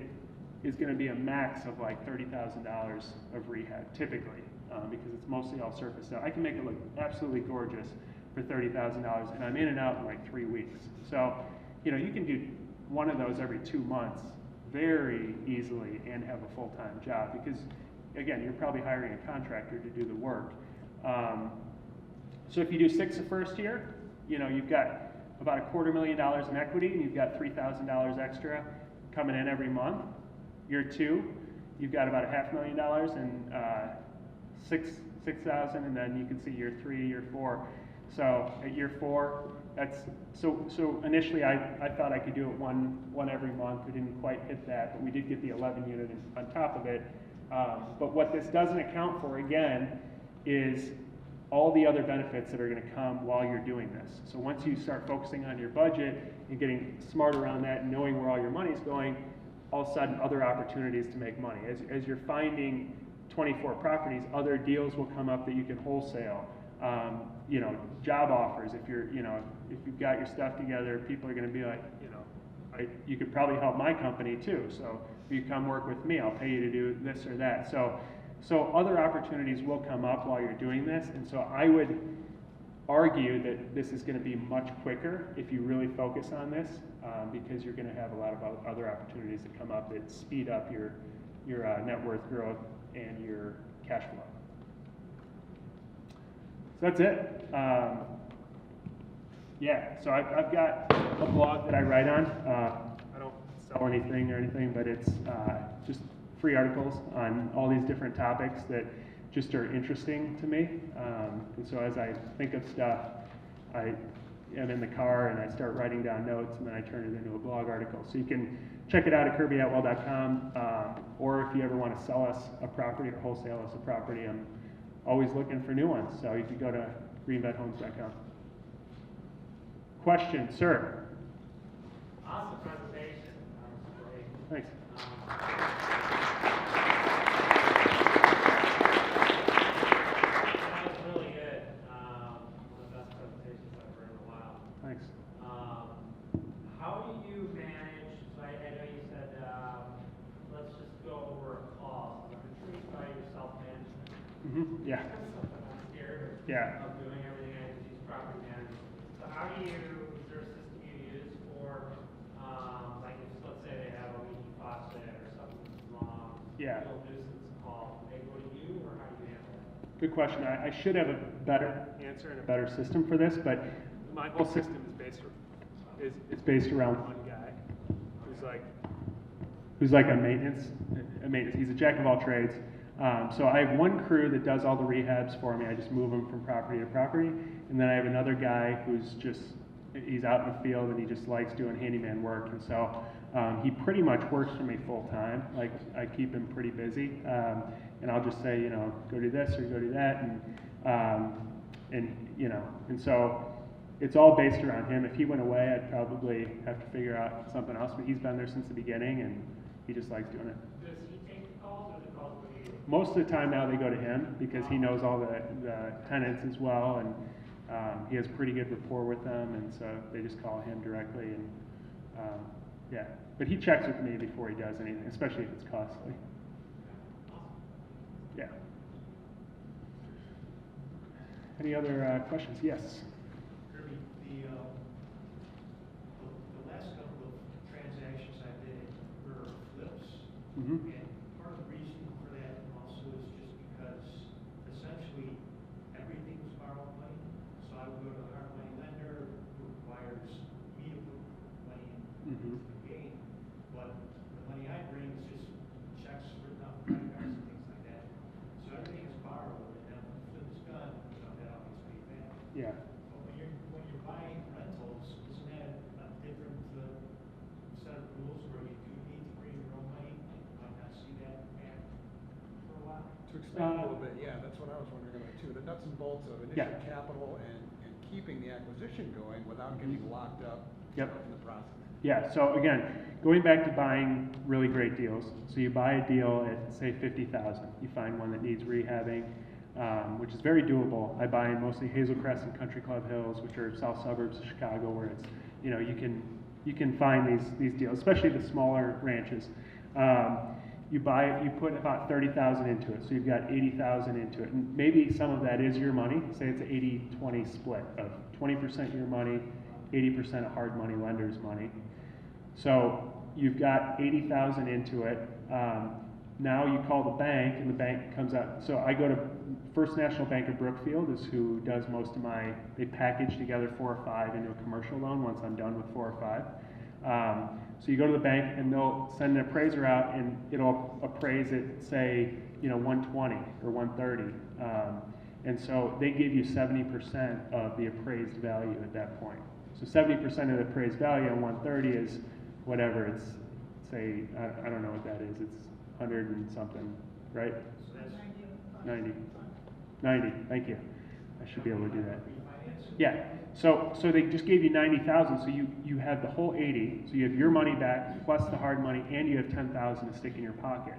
is going to be a max of like $30,000 of rehab typically, because it's mostly all surface stuff. I can make it look absolutely gorgeous for $30,000, and I'm in and out in like 3 weeks. So, you can do one of those every 2 months very easily and have a full-time job, because again, you're probably hiring a contractor to do the work. So if you do 6 the first year, you've got about $250,000 in equity, and you've got $3,000 extra coming in every month. Year 2, you've got about $500,000 and $6,000, and then you can see year 3, year 4. So at year 4, that's so initially I thought I could do it one every month. We didn't quite hit that, but we did get the 11 unit on top of it. But what this doesn't account for, again, is all the other benefits that are going to come while you're doing this. So once you start focusing on your budget and getting smart around that and knowing where all your money's going, all of a sudden other opportunities to make money. As you're finding 24 properties, other deals will come up that you can wholesale. Job offers. If you've got your stuff together, people are going to be like, you could probably help my company too. So if you come work with me, I'll pay you to do this or that. So other opportunities will come up while you're doing this, and so I would argue that this is going to be much quicker if you really focus on this, because you're going to have a lot of other opportunities that come up that speed up your net worth growth and your cash flow. So that's it. So I've got a blog that I write on. I don't sell anything or anything, but it's just free articles on all these different topics that just are interesting to me. And so as I think of stuff, I am in the car and I start writing down notes, and then I turn it into a blog article. So you can check it out at kirbyatwell.com, or if you ever want to sell us a property or wholesale us a property, I'm always looking for new ones. So you can go to greenbedhomes.com. Question, sir? Awesome presentation. Great. Thanks. That was really good. One of the best presentations I've heard in a while. Thanks. How do you manage, so I know you said, let's just go over a call. I'm intrigued by your self-management. Yeah. That's something I'm scared Yeah. of doing everything I have to do as property manager. So how do you, is there a system you use for, like if, let's say they have a leaky faucet or something's wrong, Yeah. real nuisance call, they go to you, or how do you handle it? Good question. I should have a better answer and a better system for this, but my whole system is based around one guy who's like a maintenance. He's a jack of all trades. So I have one crew that does all the rehabs for me. I just move them from property to property, and then I have another guy he's out in the field and he just likes doing handyman work, and so he pretty much works for me full time. Like, I keep him pretty busy, and I'll just say, go do this or go do that, and so it's all based around him. If he went away, I'd probably have to figure out something else, but he's been there since the beginning and he just likes doing it. Does he take the calls, or the calls go to you? Most of the time now they go to him, because he knows all the tenants as well, and he has pretty good rapport with them, and so they just call him directly, and Yeah, but he checks with me before he does anything, especially if it's costly. Yeah. Any other questions? Yes. Kirby, the last couple of transactions I did were flips, Mm-hmm. and part of the reason for that also is just because essentially everything was borrowed money. So I would go to a hard money lender who requires me to put money into the game, but the money I bring is just checks written off credit cards and things like that. So everything is borrowed, and then when the flip is done, that all gets paid back. Yeah. But when you're buying rentals, isn't that a different set of rules where you do need to bring your own money? You might not see that back for a while. To explain a little bit, yeah, that's what I was wondering about too. The nuts and bolts of initial Yeah. capital and keeping the acquisition going without getting locked up Yep. in the process. Yeah, so again, going back to buying really great deals. So you buy a deal at, say, $50,000. You find one that needs rehabbing, which is very doable. I buy in mostly Hazel Crest and Country Club Hills, which are south suburbs of Chicago, where it's, you can find these deals, especially the smaller ranches. You put about 30,000 into it, so you've got 80,000 into it, and maybe some of that is your money. Say it's an 80-20 split of 20% your money, 80% of hard money lender's money. So you've got 80,000 into it. Now you call the bank, and the bank comes out. So I go to First National Bank of Brookfield, is who does most of they package together 4 or 5 into a commercial loan once I'm done with 4 or 5. So you go to the bank, and they'll send an appraiser out, and it'll appraise it, say, 120 or 130. And so they give you 70% of the appraised value at that point. So 70% of the appraised value on 130 is whatever, it's, say, I don't know what that is, it's 100 and something, right? So that's 90, thank you. I should be able to do that. Yeah, so they just gave you 90,000, so you have the whole 80, so you have your money back plus the hard money, and you have 10,000 to stick in your pocket,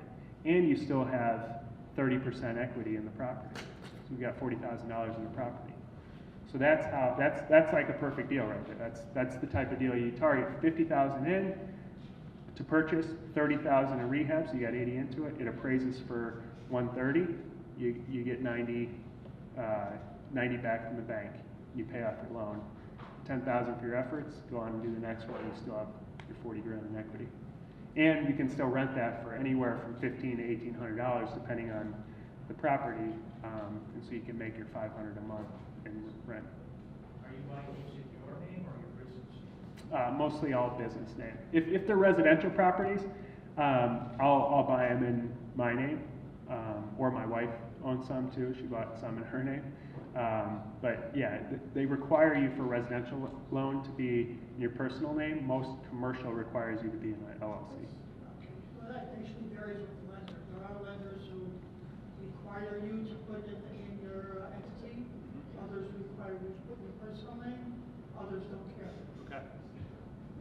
and you still have 30% equity in the property. So you've got $40,000 in the property. So that's like a perfect deal right there. That's the type of deal you target. 50,000 in to purchase, 30,000 in rehab, so you got 80 into it. It appraises for 130. You get 90 back from the bank. You pay off your loan. 10,000 for your efforts. Go on and do the next one. You still have your 40 grand in equity, and you can still rent that for anywhere from $1,500 to $1,800 depending on the property, and so you can make your $500 a month in rent. Are you buying these in your name or your business? Mostly all business name. If they're residential properties, I'll buy them in my name, or my wife owns some too. She bought some in her name. But yeah, they require you for residential loan to be in your personal name. Most commercial requires you to be in an LLC. Well, that actually varies with the lender. There are lenders who require you to put it in your entity. Others require you to put in your personal name. Others don't care. Okay.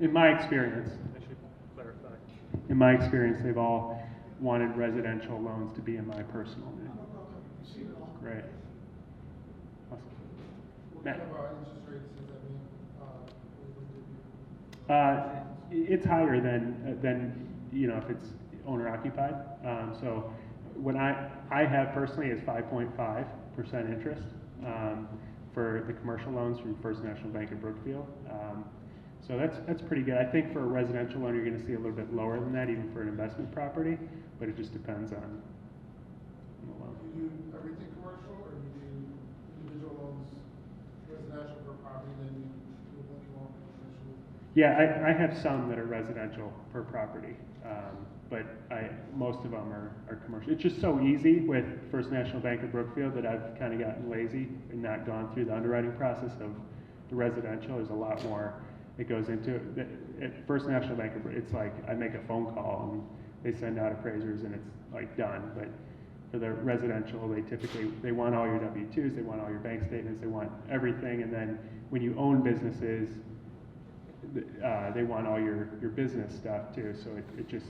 In my experience, I should clarify. In my experience, they've all wanted residential loans to be in my personal name. I'm a broker. You see it all. Great. Awesome. What Matt? kind of interest rates does that mean? It's higher than if it's owner occupied. So what I have personally is 5.5% interest for the commercial loans from First National Bank of Brookfield. So that's pretty good. I think for a residential loan, you're going to see a little bit lower than that, even for an investment property. But it just depends on the loan. Do you do everything commercial, or do you do individual loans, residential per property, then you do a bunch of loans commercial? Yeah, I have some that are residential per property, but most of them are commercial. It's just so easy with First National Bank of Brookfield that I've kind of gotten lazy and not gone through the underwriting process of the residential. There's a lot more that goes into it. At First National Bank, it's like I make a phone call and they send out appraisers and it's like done. But for the residential, they want all your W-2s, they want all your bank statements, they want everything. And then when you own businesses, they want all your business stuff too. So it just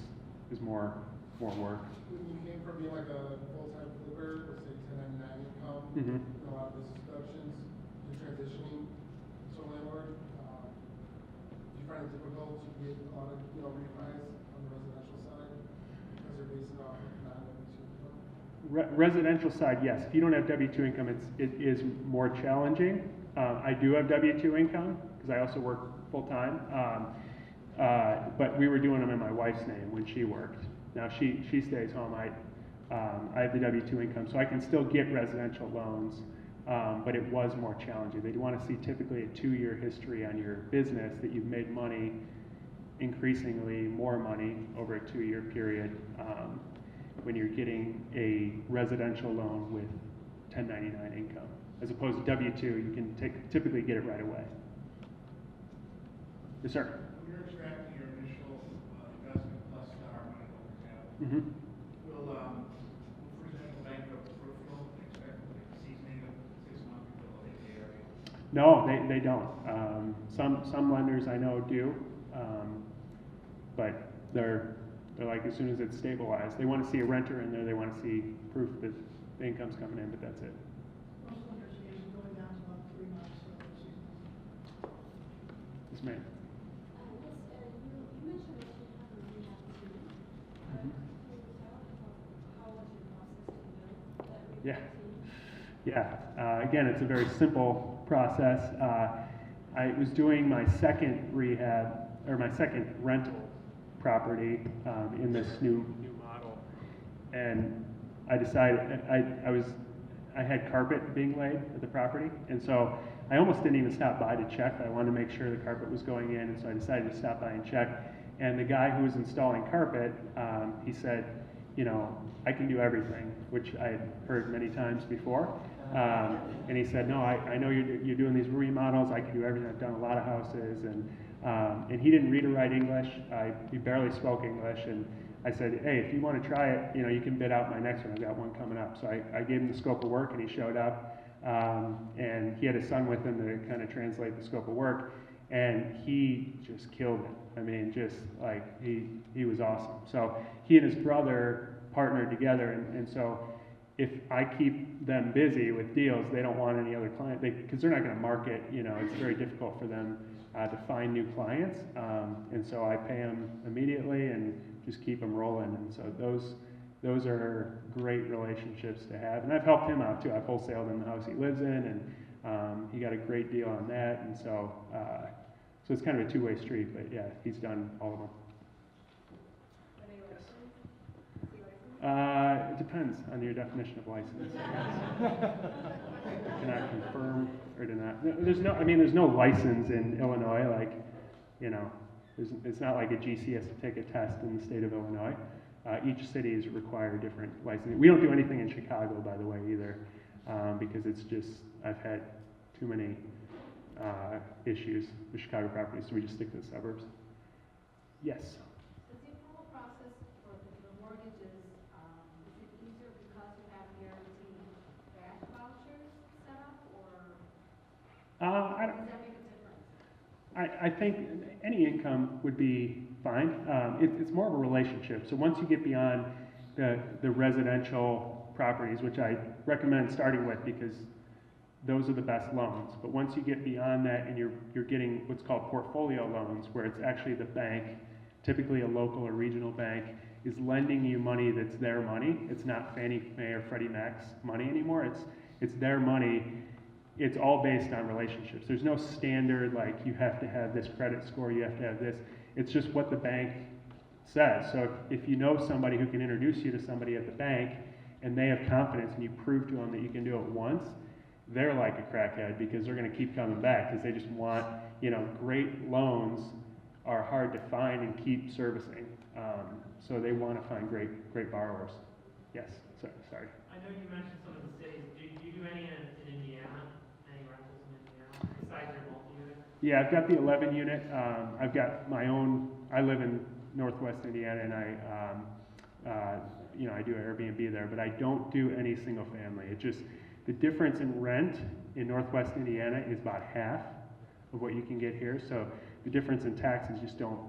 is more work. When you came from being like a full-time flipper, let's say 1099 income, Mhm. a lot of business deductions, you're transitioning to a landlord, do you find find it difficult to get a lot of, refis on the residential side because they're based off of non-W2 income? Residential side, yes. If you don't have W-2 income, it is more challenging. I do have W-2 income because I also work full-time. But we were doing them in my wife's name when she worked. Now she stays home. I have the W-2 income, so I can still get residential loans, but it was more challenging. They'd want to see typically a 2-year history on your business that you've made money, increasingly more money over a 2-year period when you're getting a residential loan with 1099 income. As opposed to W-2, you can typically get it right away. Yes, sir. When you're extracting your initial investment plus our money that we have, Mm-hmm. will, for example, Bank of Brookfield expect a seasoning of 6 months before they pay area? No, they don't. Some lenders I know do, but they're like as soon as it's stabilized, they want to see a renter in there. They want to see proof that the income's coming in, but that's it. Most lenders are usually going down to about 3 months, so 6 months. Yes, ma'am. You mentioned that you have a rehab team. Mhm. Can you tell how was your process to build that Yeah. rehab team? Yeah. Again, it's a very simple process. I was doing my second rehab or my second rental property in this new model, and I decided I had carpet being laid at the property, and so I almost didn't even stop by to check. I wanted to make sure the carpet was going in, and so I decided to stop by and check. And the guy who was installing carpet, he said, I can do everything, which I had heard many times before. And he said, no, I know you're doing these remodels. I can do everything. I've done a lot of houses, and he didn't read or write English. He barely spoke English, and I said, hey, if you want to try it, you can bid out my next one. I've got one coming up. So I gave him the scope of work, and he showed up, and he had his son with him to kind of translate the scope of work, and he just killed it. I mean, just like he was awesome. So he and his brother partnered together, and so if I keep them busy with deals, they don't want any other client because they're not going to market. It's very difficult for them to find new clients, and so I pay them immediately and just keep them rolling. And so those are great relationships to have. And I've helped him out too. I've wholesaled in the house he lives in, and he got a great deal on that. And so it's kind of a two-way street. But yeah, he's done all of them. Any license? It depends on your definition of license. Cannot confirm or deny. There's no license in Illinois. It's not like a GC has to take a test in the state of Illinois. Each city is required different licensing. We don't do anything in Chicago, by the way, either, because it's just I've had too many issues with Chicago properties, so we just stick to the suburbs. Yes. Does the approval process for the mortgages, is it easier because you have guaranteed cash vouchers set up, or does that make a difference? I think any income would be fine. It's more of a relationship. So once you get beyond the residential properties, which I recommend starting with because those are the best loans. But once you get beyond that and you're getting what's called portfolio loans, where it's actually the bank, typically a local or regional bank, is lending you money that's their money. It's not Fannie Mae or Freddie Mac's money anymore. It's their money. It's all based on relationships. There's no standard like you have to have this credit score, you have to have this. It's just what the bank says. So if you know somebody who can introduce you to somebody at the bank and they have confidence and you prove to them that you can do it once, they're like a crackhead because they're going to keep coming back because they just want, great loans are hard to find and keep servicing. So they want to find great borrowers. Yes, sorry. I know you mentioned some of the cities. Do you do any in Indiana? Any rentals in Indiana besides your multi-unit? Yeah, I've got the 11 unit. I've got my own. I live in Northwest Indiana, and I do Airbnb there, but I don't do any single family. It just the difference in rent in Northwest Indiana is about half of what you can get here. So the difference in taxes just don't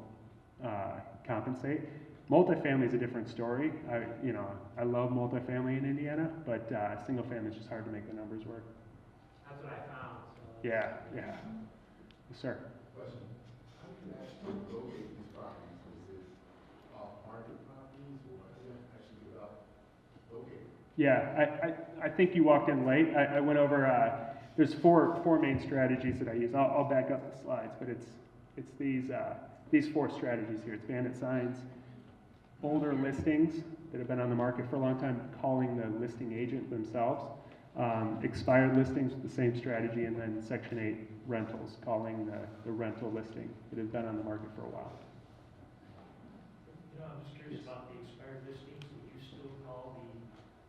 compensate. Multifamily is a different story. I love multifamily in Indiana, but single family is just hard to make the numbers work. That's what I found. So. Yeah. Yes, sir. Question. How do you locate these properties? Is it off-market properties, or how do you actually go about locating? Yeah, I think you walked in late. I went over, there's four main strategies that I use. I'll back up the slides, but it's these four strategies here. It's bandit signs, older listings that have been on the market for a long time, calling the listing agent themselves, expired listings with the same strategy, and then Section 8 rentals, calling the rental listing that has been on the market for a while. You know, I'm just curious about the expired listings. Would you still call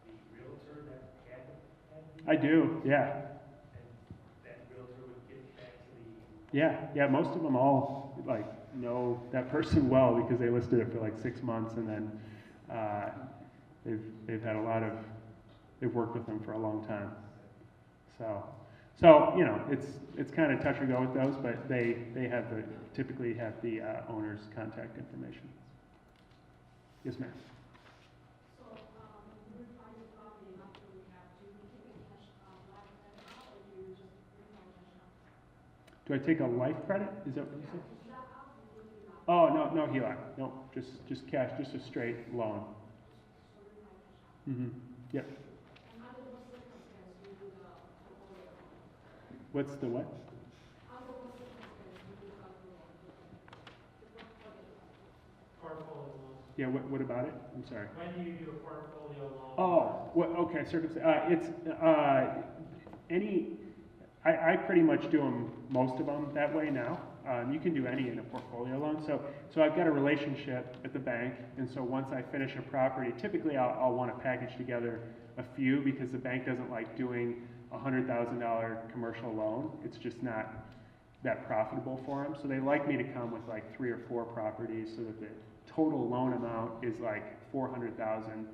the realtor that had the? I do, yeah. And that realtor would get back to the? Yeah, most of them all like know that person well because they listed it for like 6 months, and then they've had they've worked with them for a long time. So you know, it's kind of touch or go with those, but they typically have the owner's contact information. Yes, ma'am. So, when you find a property after we have to take a cash, life credit out, or do you just bring out cash out? Do I take a life credit? Is that what you said? Is that out, or do you not? Oh, no HELOC. No, just cash, just a straight loan. So bring out cash out. Mm-hmm. Yep. And under what circumstance do you do the portfolio? What's the what? Under what circumstance do you do the portfolio? Portfolio loans. Yeah, what about it? I'm sorry. When do you do a portfolio loan? Oh, okay, circumstance. I pretty much do them, most of them that way now. You can do any in a portfolio loan. So I've got a relationship at the bank, and so once I finish a property, typically I'll want to package together a few because the bank doesn't like doing a $100,000 commercial loan. It's just not that profitable for them. So they like me to come with like 3 or 4 properties so that the total loan amount is like $400,000,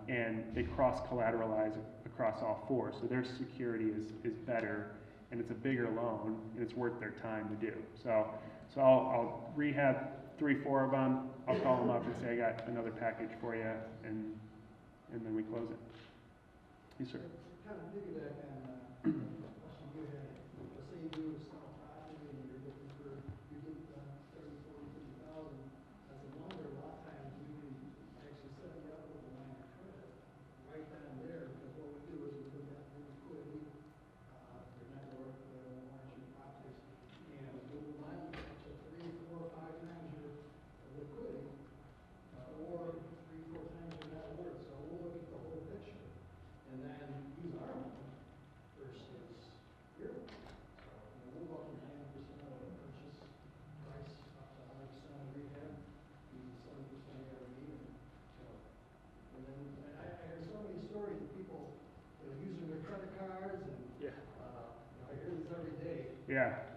and they cross-collateralize across all 4. So their security is better, and it's a bigger loan, and it's worth their time to do. So I'll rehab 3, 4 of them. I'll call them up and say, I got another package for you, and then we close it. Yes, sir. Kind of piggyback on the question you had. Let's say you do sell a property and you're looking for, you get 30, 40, 50,000. As a lender, a lot of times we can actually set you up with a line of credit right down there, because what we do is we look at the liquidity, your net worth, the warranty properties, and we'll line you up to 3, 4, 5 times your liquidity, or 3, 4 times your net worth. So we'll look at the whole picture, and then use our money versus your money. So, we'll look at 90% of the purchase price, up to 100% of rehab, use 70% of every year. And then I hear so many stories of people, using their credit cards, and I hear this every day. Yeah.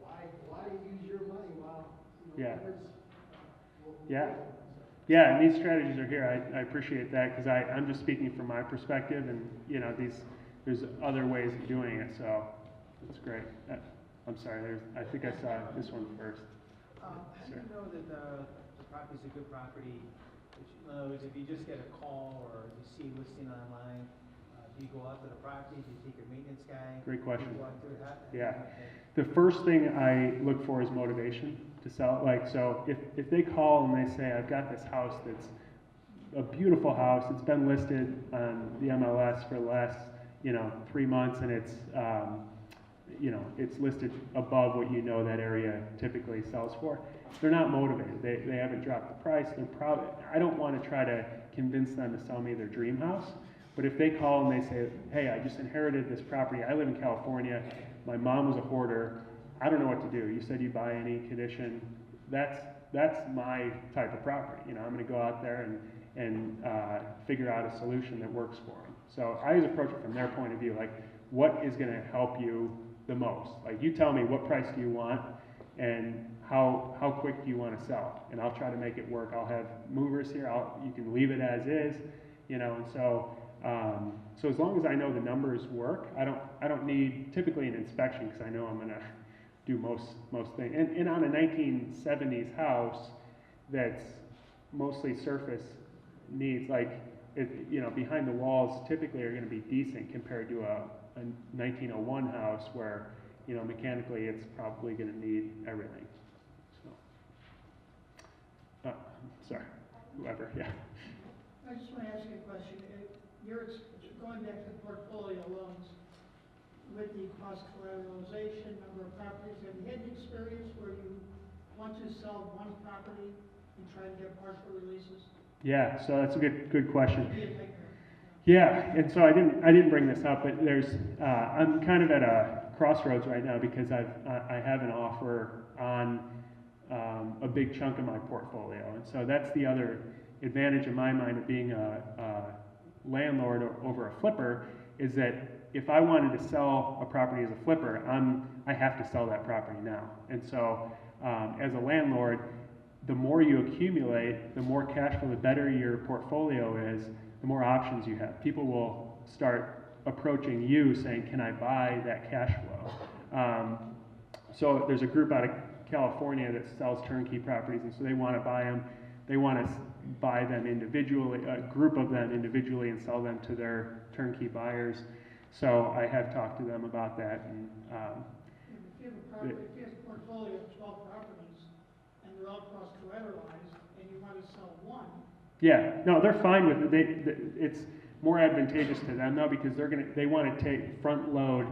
Why use your money while others will Yeah, and these strategies are here. I appreciate that because I'm just speaking from my perspective, and there's other ways of doing it, so it's great. I'm sorry, I think I saw this one first. How do you know that the property's a good property? In other words, if you just get a call or you see a listing online, do you go out to the property? Do you take your maintenance guy? Great question. Do you walk through it? Yeah. The first thing I look for is motivation to sell. Like, so if they call and they say, I've got this house that's a beautiful house, it's been listed on the MLS for the last, 3 months, and it's, it's listed above what that area typically sells for. They're not motivated. They haven't dropped the price. I don't want to try to convince them to sell me their dream house. But if they call and they say, hey, I just inherited this property. I live in California. My mom was a hoarder. I don't know what to do. You said you buy any condition. That's my type of property. I'm going to go out there and figure out a solution that works for them. So I always approach it from their point of view. Like, what is going to help you the most? Like, you tell me what price do you want and how quick do you want to sell, and I'll try to make it work. I'll have movers here. You can leave it as is, and so as long as I know the numbers work, I don't need typically an inspection because I know I'm going to do most things. And on a 1970s house that's mostly surface needs, like behind the walls typically are going to be decent compared to a 1901 house where mechanically it's probably going to need everything. So. sorry, whoever, yeah. I just want to ask you a question. Going back to portfolio loans, with the cost collateralization, number of properties, have you had any experience where you want to sell one property and try to get partial releases? Yeah, so that's a good question. Be a nightmare. Yeah, and so I didn't bring this up, but I'm kind of at a crossroads right now because I have an offer on a big chunk of my portfolio, and so that's the other advantage in my mind of being a landlord over a flipper, is that if I wanted to sell a property as a flipper, I have to sell that property now. And so as a landlord, the more you accumulate, the more cash flow, the better your portfolio is, the more options you have. People will start approaching you saying, can I buy that cash flow? So there's a group out of California that sells turnkey properties, and so they want to buy them. They want to buy them individually, a group of them individually, and sell them to their turnkey buyers. So I have talked to them about that. And if you have a portfolio of 12 properties and they're all cross collateralized, and you want to sell one. Yeah, no, they're fine with it. It's more advantageous to them though, because they want to front load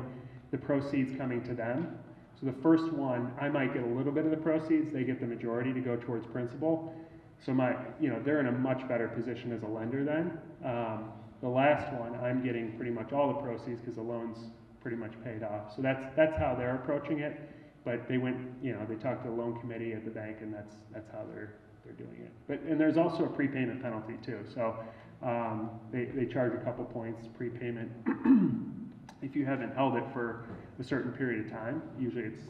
the proceeds coming to them. So the first one, I might get a little bit of the proceeds. They get the majority to go towards principal. So they're in a much better position as a lender then. The last one, I'm getting pretty much all the proceeds because the loan's pretty much paid off. So that's how they're approaching it. But they went, they talked to the loan committee at the bank, and that's how they're doing it. And there's also a prepayment penalty too. So they charge a couple points prepayment if you haven't held it for a certain period of time. Usually it's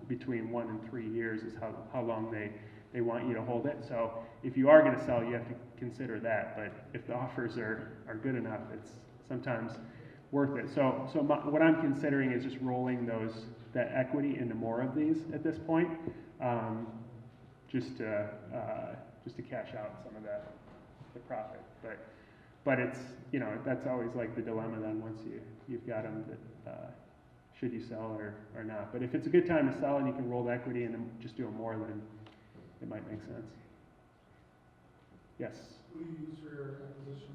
between 1 and 3 years is how long they want you to hold it. So if you are going to sell, you have to consider that. But if the offers are good enough, it's sometimes worth it. So what I'm considering is just rolling that equity into more of these at this point, just to cash out some of the profit. But it's that's always like the dilemma then once you've got them that should you sell or not. But if it's a good time to sell and you can roll the equity and then just do it more, then it might make sense. Yes? Who do you use for your acquisition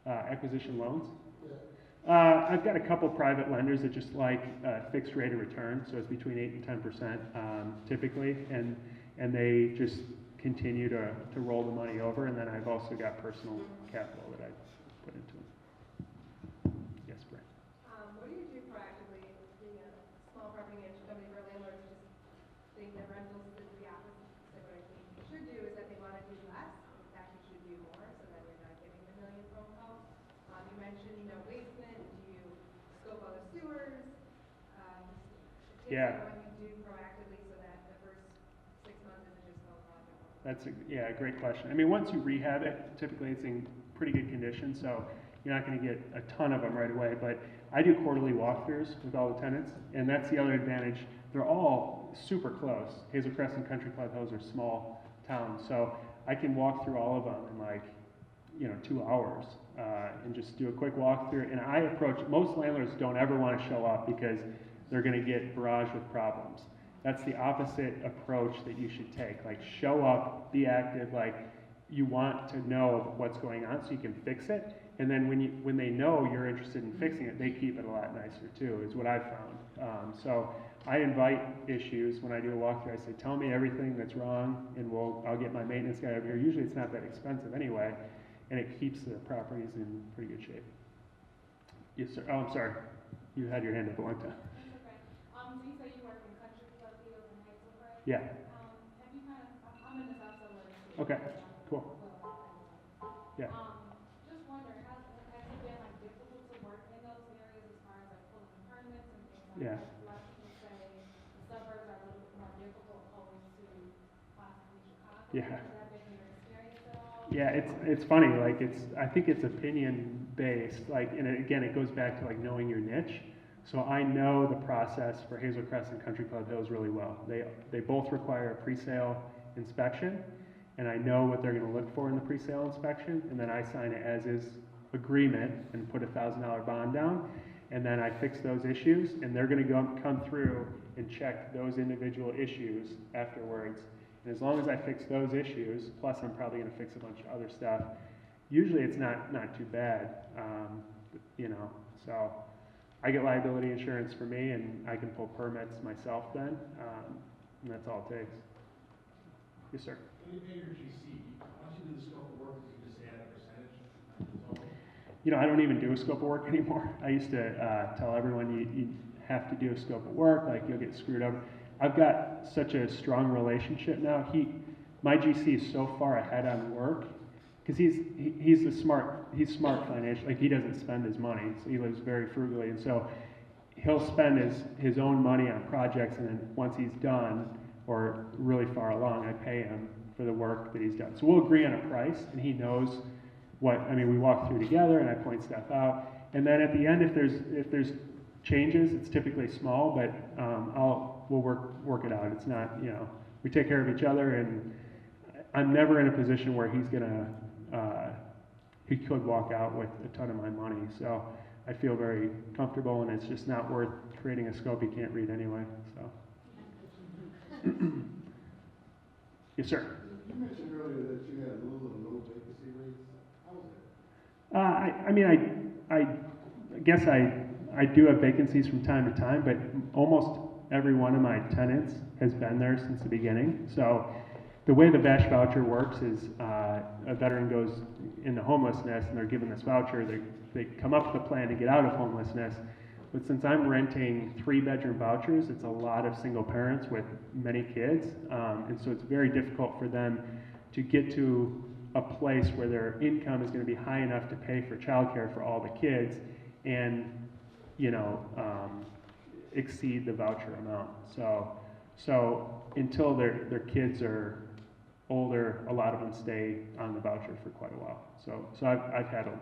loans? Acquisition loans? Yeah. I've got a couple private lenders that just like fixed rate of return, so it's between 8 and 10% typically, and they just continue to roll the money over, and then I've also got personal capital that I put into them. Yes, Brent? What do you do proactively, being a small property management company for landlords who just think that rentals is the opposite? So what I think you should do is that they want to do less, in fact you should do more, so that you're not getting the million phone calls. You mentioned no basement. Do you scope other sewers? Yeah. What you do proactively so that the first 6 months isn't just phone calls. That's a great question. I mean, once you rehab it, typically it's in pretty good condition, so you're not going to get a ton of them right away. But I do quarterly walkthroughs with all the tenants, and that's the other advantage. They're all super close. Hazel Crest and Country Club Hills are small towns, so I can walk through all of them in 2 hours and just do a quick walkthrough. And I approach, most landlords don't ever want to show up because they're going to get barraged with problems. That's the opposite approach that you should take. Like, show up, be active, you want to know what's going on so you can fix it. And then when they know you're interested in fixing it, they keep it a lot nicer too, is what I've found. So I invite issues when I do a walkthrough. I say, tell me everything that's wrong, and I'll get my maintenance guy over here. Usually it's not that expensive anyway, and it keeps the properties in pretty good shape. Yes, sir. Oh, I'm sorry. You had your hand up a long time. That's okay. So you say you work in Country Club Hills and Hazel Crest? Yeah. Have you I'm in the South Suburbs too. Okay, cool. Yeah. Just wondering, has it been difficult to work in those areas as far as pulling permits and things like Yeah. that? A lot of people say the suburbs are a little bit more difficult opposed to possibly Chicago. Yeah. Has that been your experience at all? Yeah, it's funny. I think it's opinion based. And again, it goes back to knowing your niche. So I know the process for Hazel Crest and Country Club Hills really well. They both require a pre-sale inspection, and I know what they're going to look for in the pre-sale inspection, and then I sign an as-is agreement and put a $1,000 bond down, and then I fix those issues, and they're going to come through and check those individual issues afterwards And as long as I fix those issues, plus I'm probably going to fix a bunch of other stuff, usually it's not too bad, you know. So I get liability insurance for me, and I can pull permits myself then, and that's all it takes. Yes, sir. When you pay your GC, once you do the scope of work, you just add a percentage on the total? You know, I don't even do a scope of work anymore. I used to tell everyone you have to do a scope of work, like you'll get screwed over. I've got such a strong relationship now. My GC is so far ahead on work, because he's smart financially. Like, he doesn't spend his money, so he lives very frugally, and so he'll spend his own money on projects, and then once he's done or really far along, I pay him for the work that he's done. So we'll agree on a price, and he knows what, I mean, we walk through together, and I point stuff out, and then at the end, if there's changes, it's typically small, but we'll work it out. It's not, you know, we take care of each other, and I'm never in a position where he could walk out with a ton of my money. So I feel very comfortable, and it's just not worth creating a scope he can't read anyway. So, yes, sir. You mentioned earlier that you had little or no vacancy rates. How was that? I mean, I guess I do have vacancies from time to time, but almost every one of my tenants has been there since the beginning. So the way the VASH voucher works is a veteran goes into homelessness and they're given this voucher. They come up with a plan to get out of homelessness. But since I'm renting 3-bedroom vouchers, it's a lot of single parents with many kids. And so it's very difficult for them to get to a place where their income is going to be high enough to pay for childcare for all the kids and, you know, exceed the voucher amount. So until their kids are older, a lot of them stay on the voucher for quite a while. So I've had a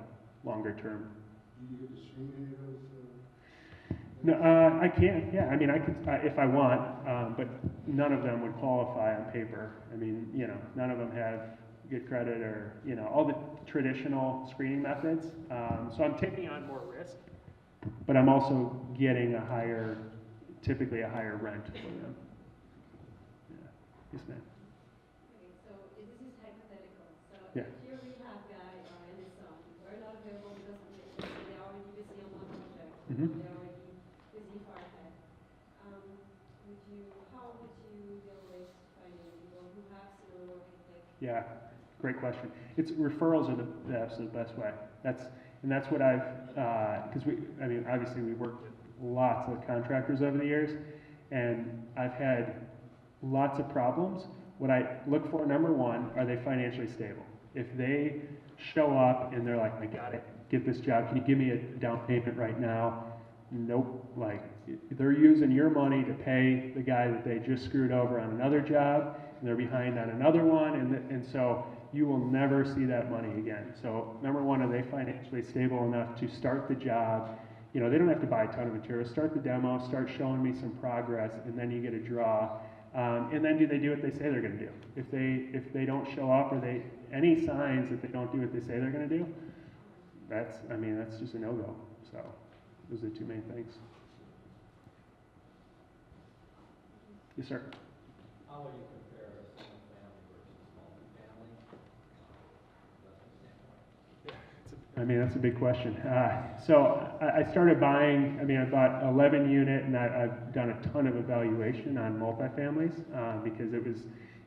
longer term. Do you get to stream any of those? No, I can. Yeah, I mean, I could if I want, but none of them would qualify on paper. I mean, you know, none of them have good credit or, you know, all the traditional screening methods. So I'm taking on more risk, but I'm also getting typically a higher rent for them. Yeah. Yes, ma'am. Okay, so this is hypothetical. So Yeah. if your rehab guy and his son are not available because they're already busy on one project, Mhm. they're already busy far ahead, how would you deal with finding people who have similar work ethic? Yeah, great question. Referrals are the absolute best way. That's what I've, because obviously we worked with lots of contractors over the years, and I've had lots of problems. What I look for, number one, are they financially stable? If they show up and they're like, I got it, get this job, can you give me a down payment right now? Nope. Like, they're using your money to pay the guy that they just screwed over on another job, and they're behind on another one, and so you will never see that money again. So number one, are they financially stable enough to start the job? You know, they don't have to buy a ton of materials. Start the demo, start showing me some progress, and then you get a draw. And then do they do what they say they're going to do? If they don't show up, or any signs that they don't do what they say they're going to do, that's just a no-go. So those are the two main things. Yes, sir. How would you compare a single family versus multifamily investment standpoint? That's a big question. So I started buying, I bought 11 unit, and I've done a ton of evaluation on multifamilies because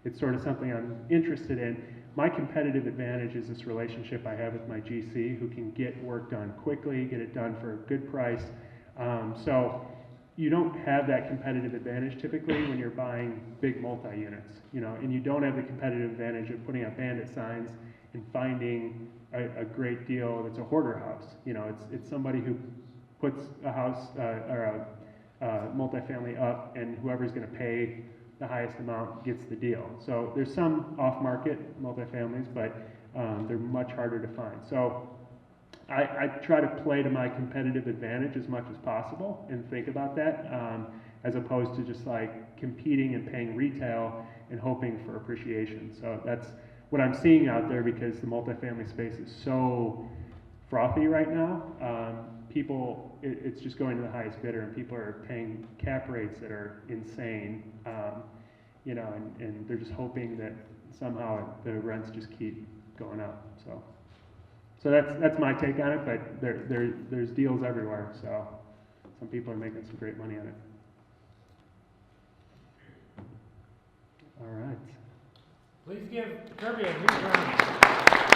it's sort of something I'm interested in. My competitive advantage is this relationship I have with my GC, who can get work done quickly, get it done for a good price. So you don't have that competitive advantage typically when you're buying big multi-units, you know, and you don't have the competitive advantage of putting up bandit signs and finding a great deal that's a hoarder house. You know, it's somebody who puts a house or a multifamily up, and whoever's going to pay the highest amount gets the deal. So there's some off-market multifamilies, but they're much harder to find. So I try to play to my competitive advantage as much as possible and think about that, as opposed to just like competing and paying retail and hoping for appreciation. So that's what I'm seeing out there, because the multifamily space is so frothy right now. It's just going to the highest bidder, and people are paying cap rates that are insane. you know, and they're just hoping that somehow the rents just keep going up. So that's my take on it. But there's deals everywhere. So some people are making some great money on it. All right. Please give Kirby a huge round.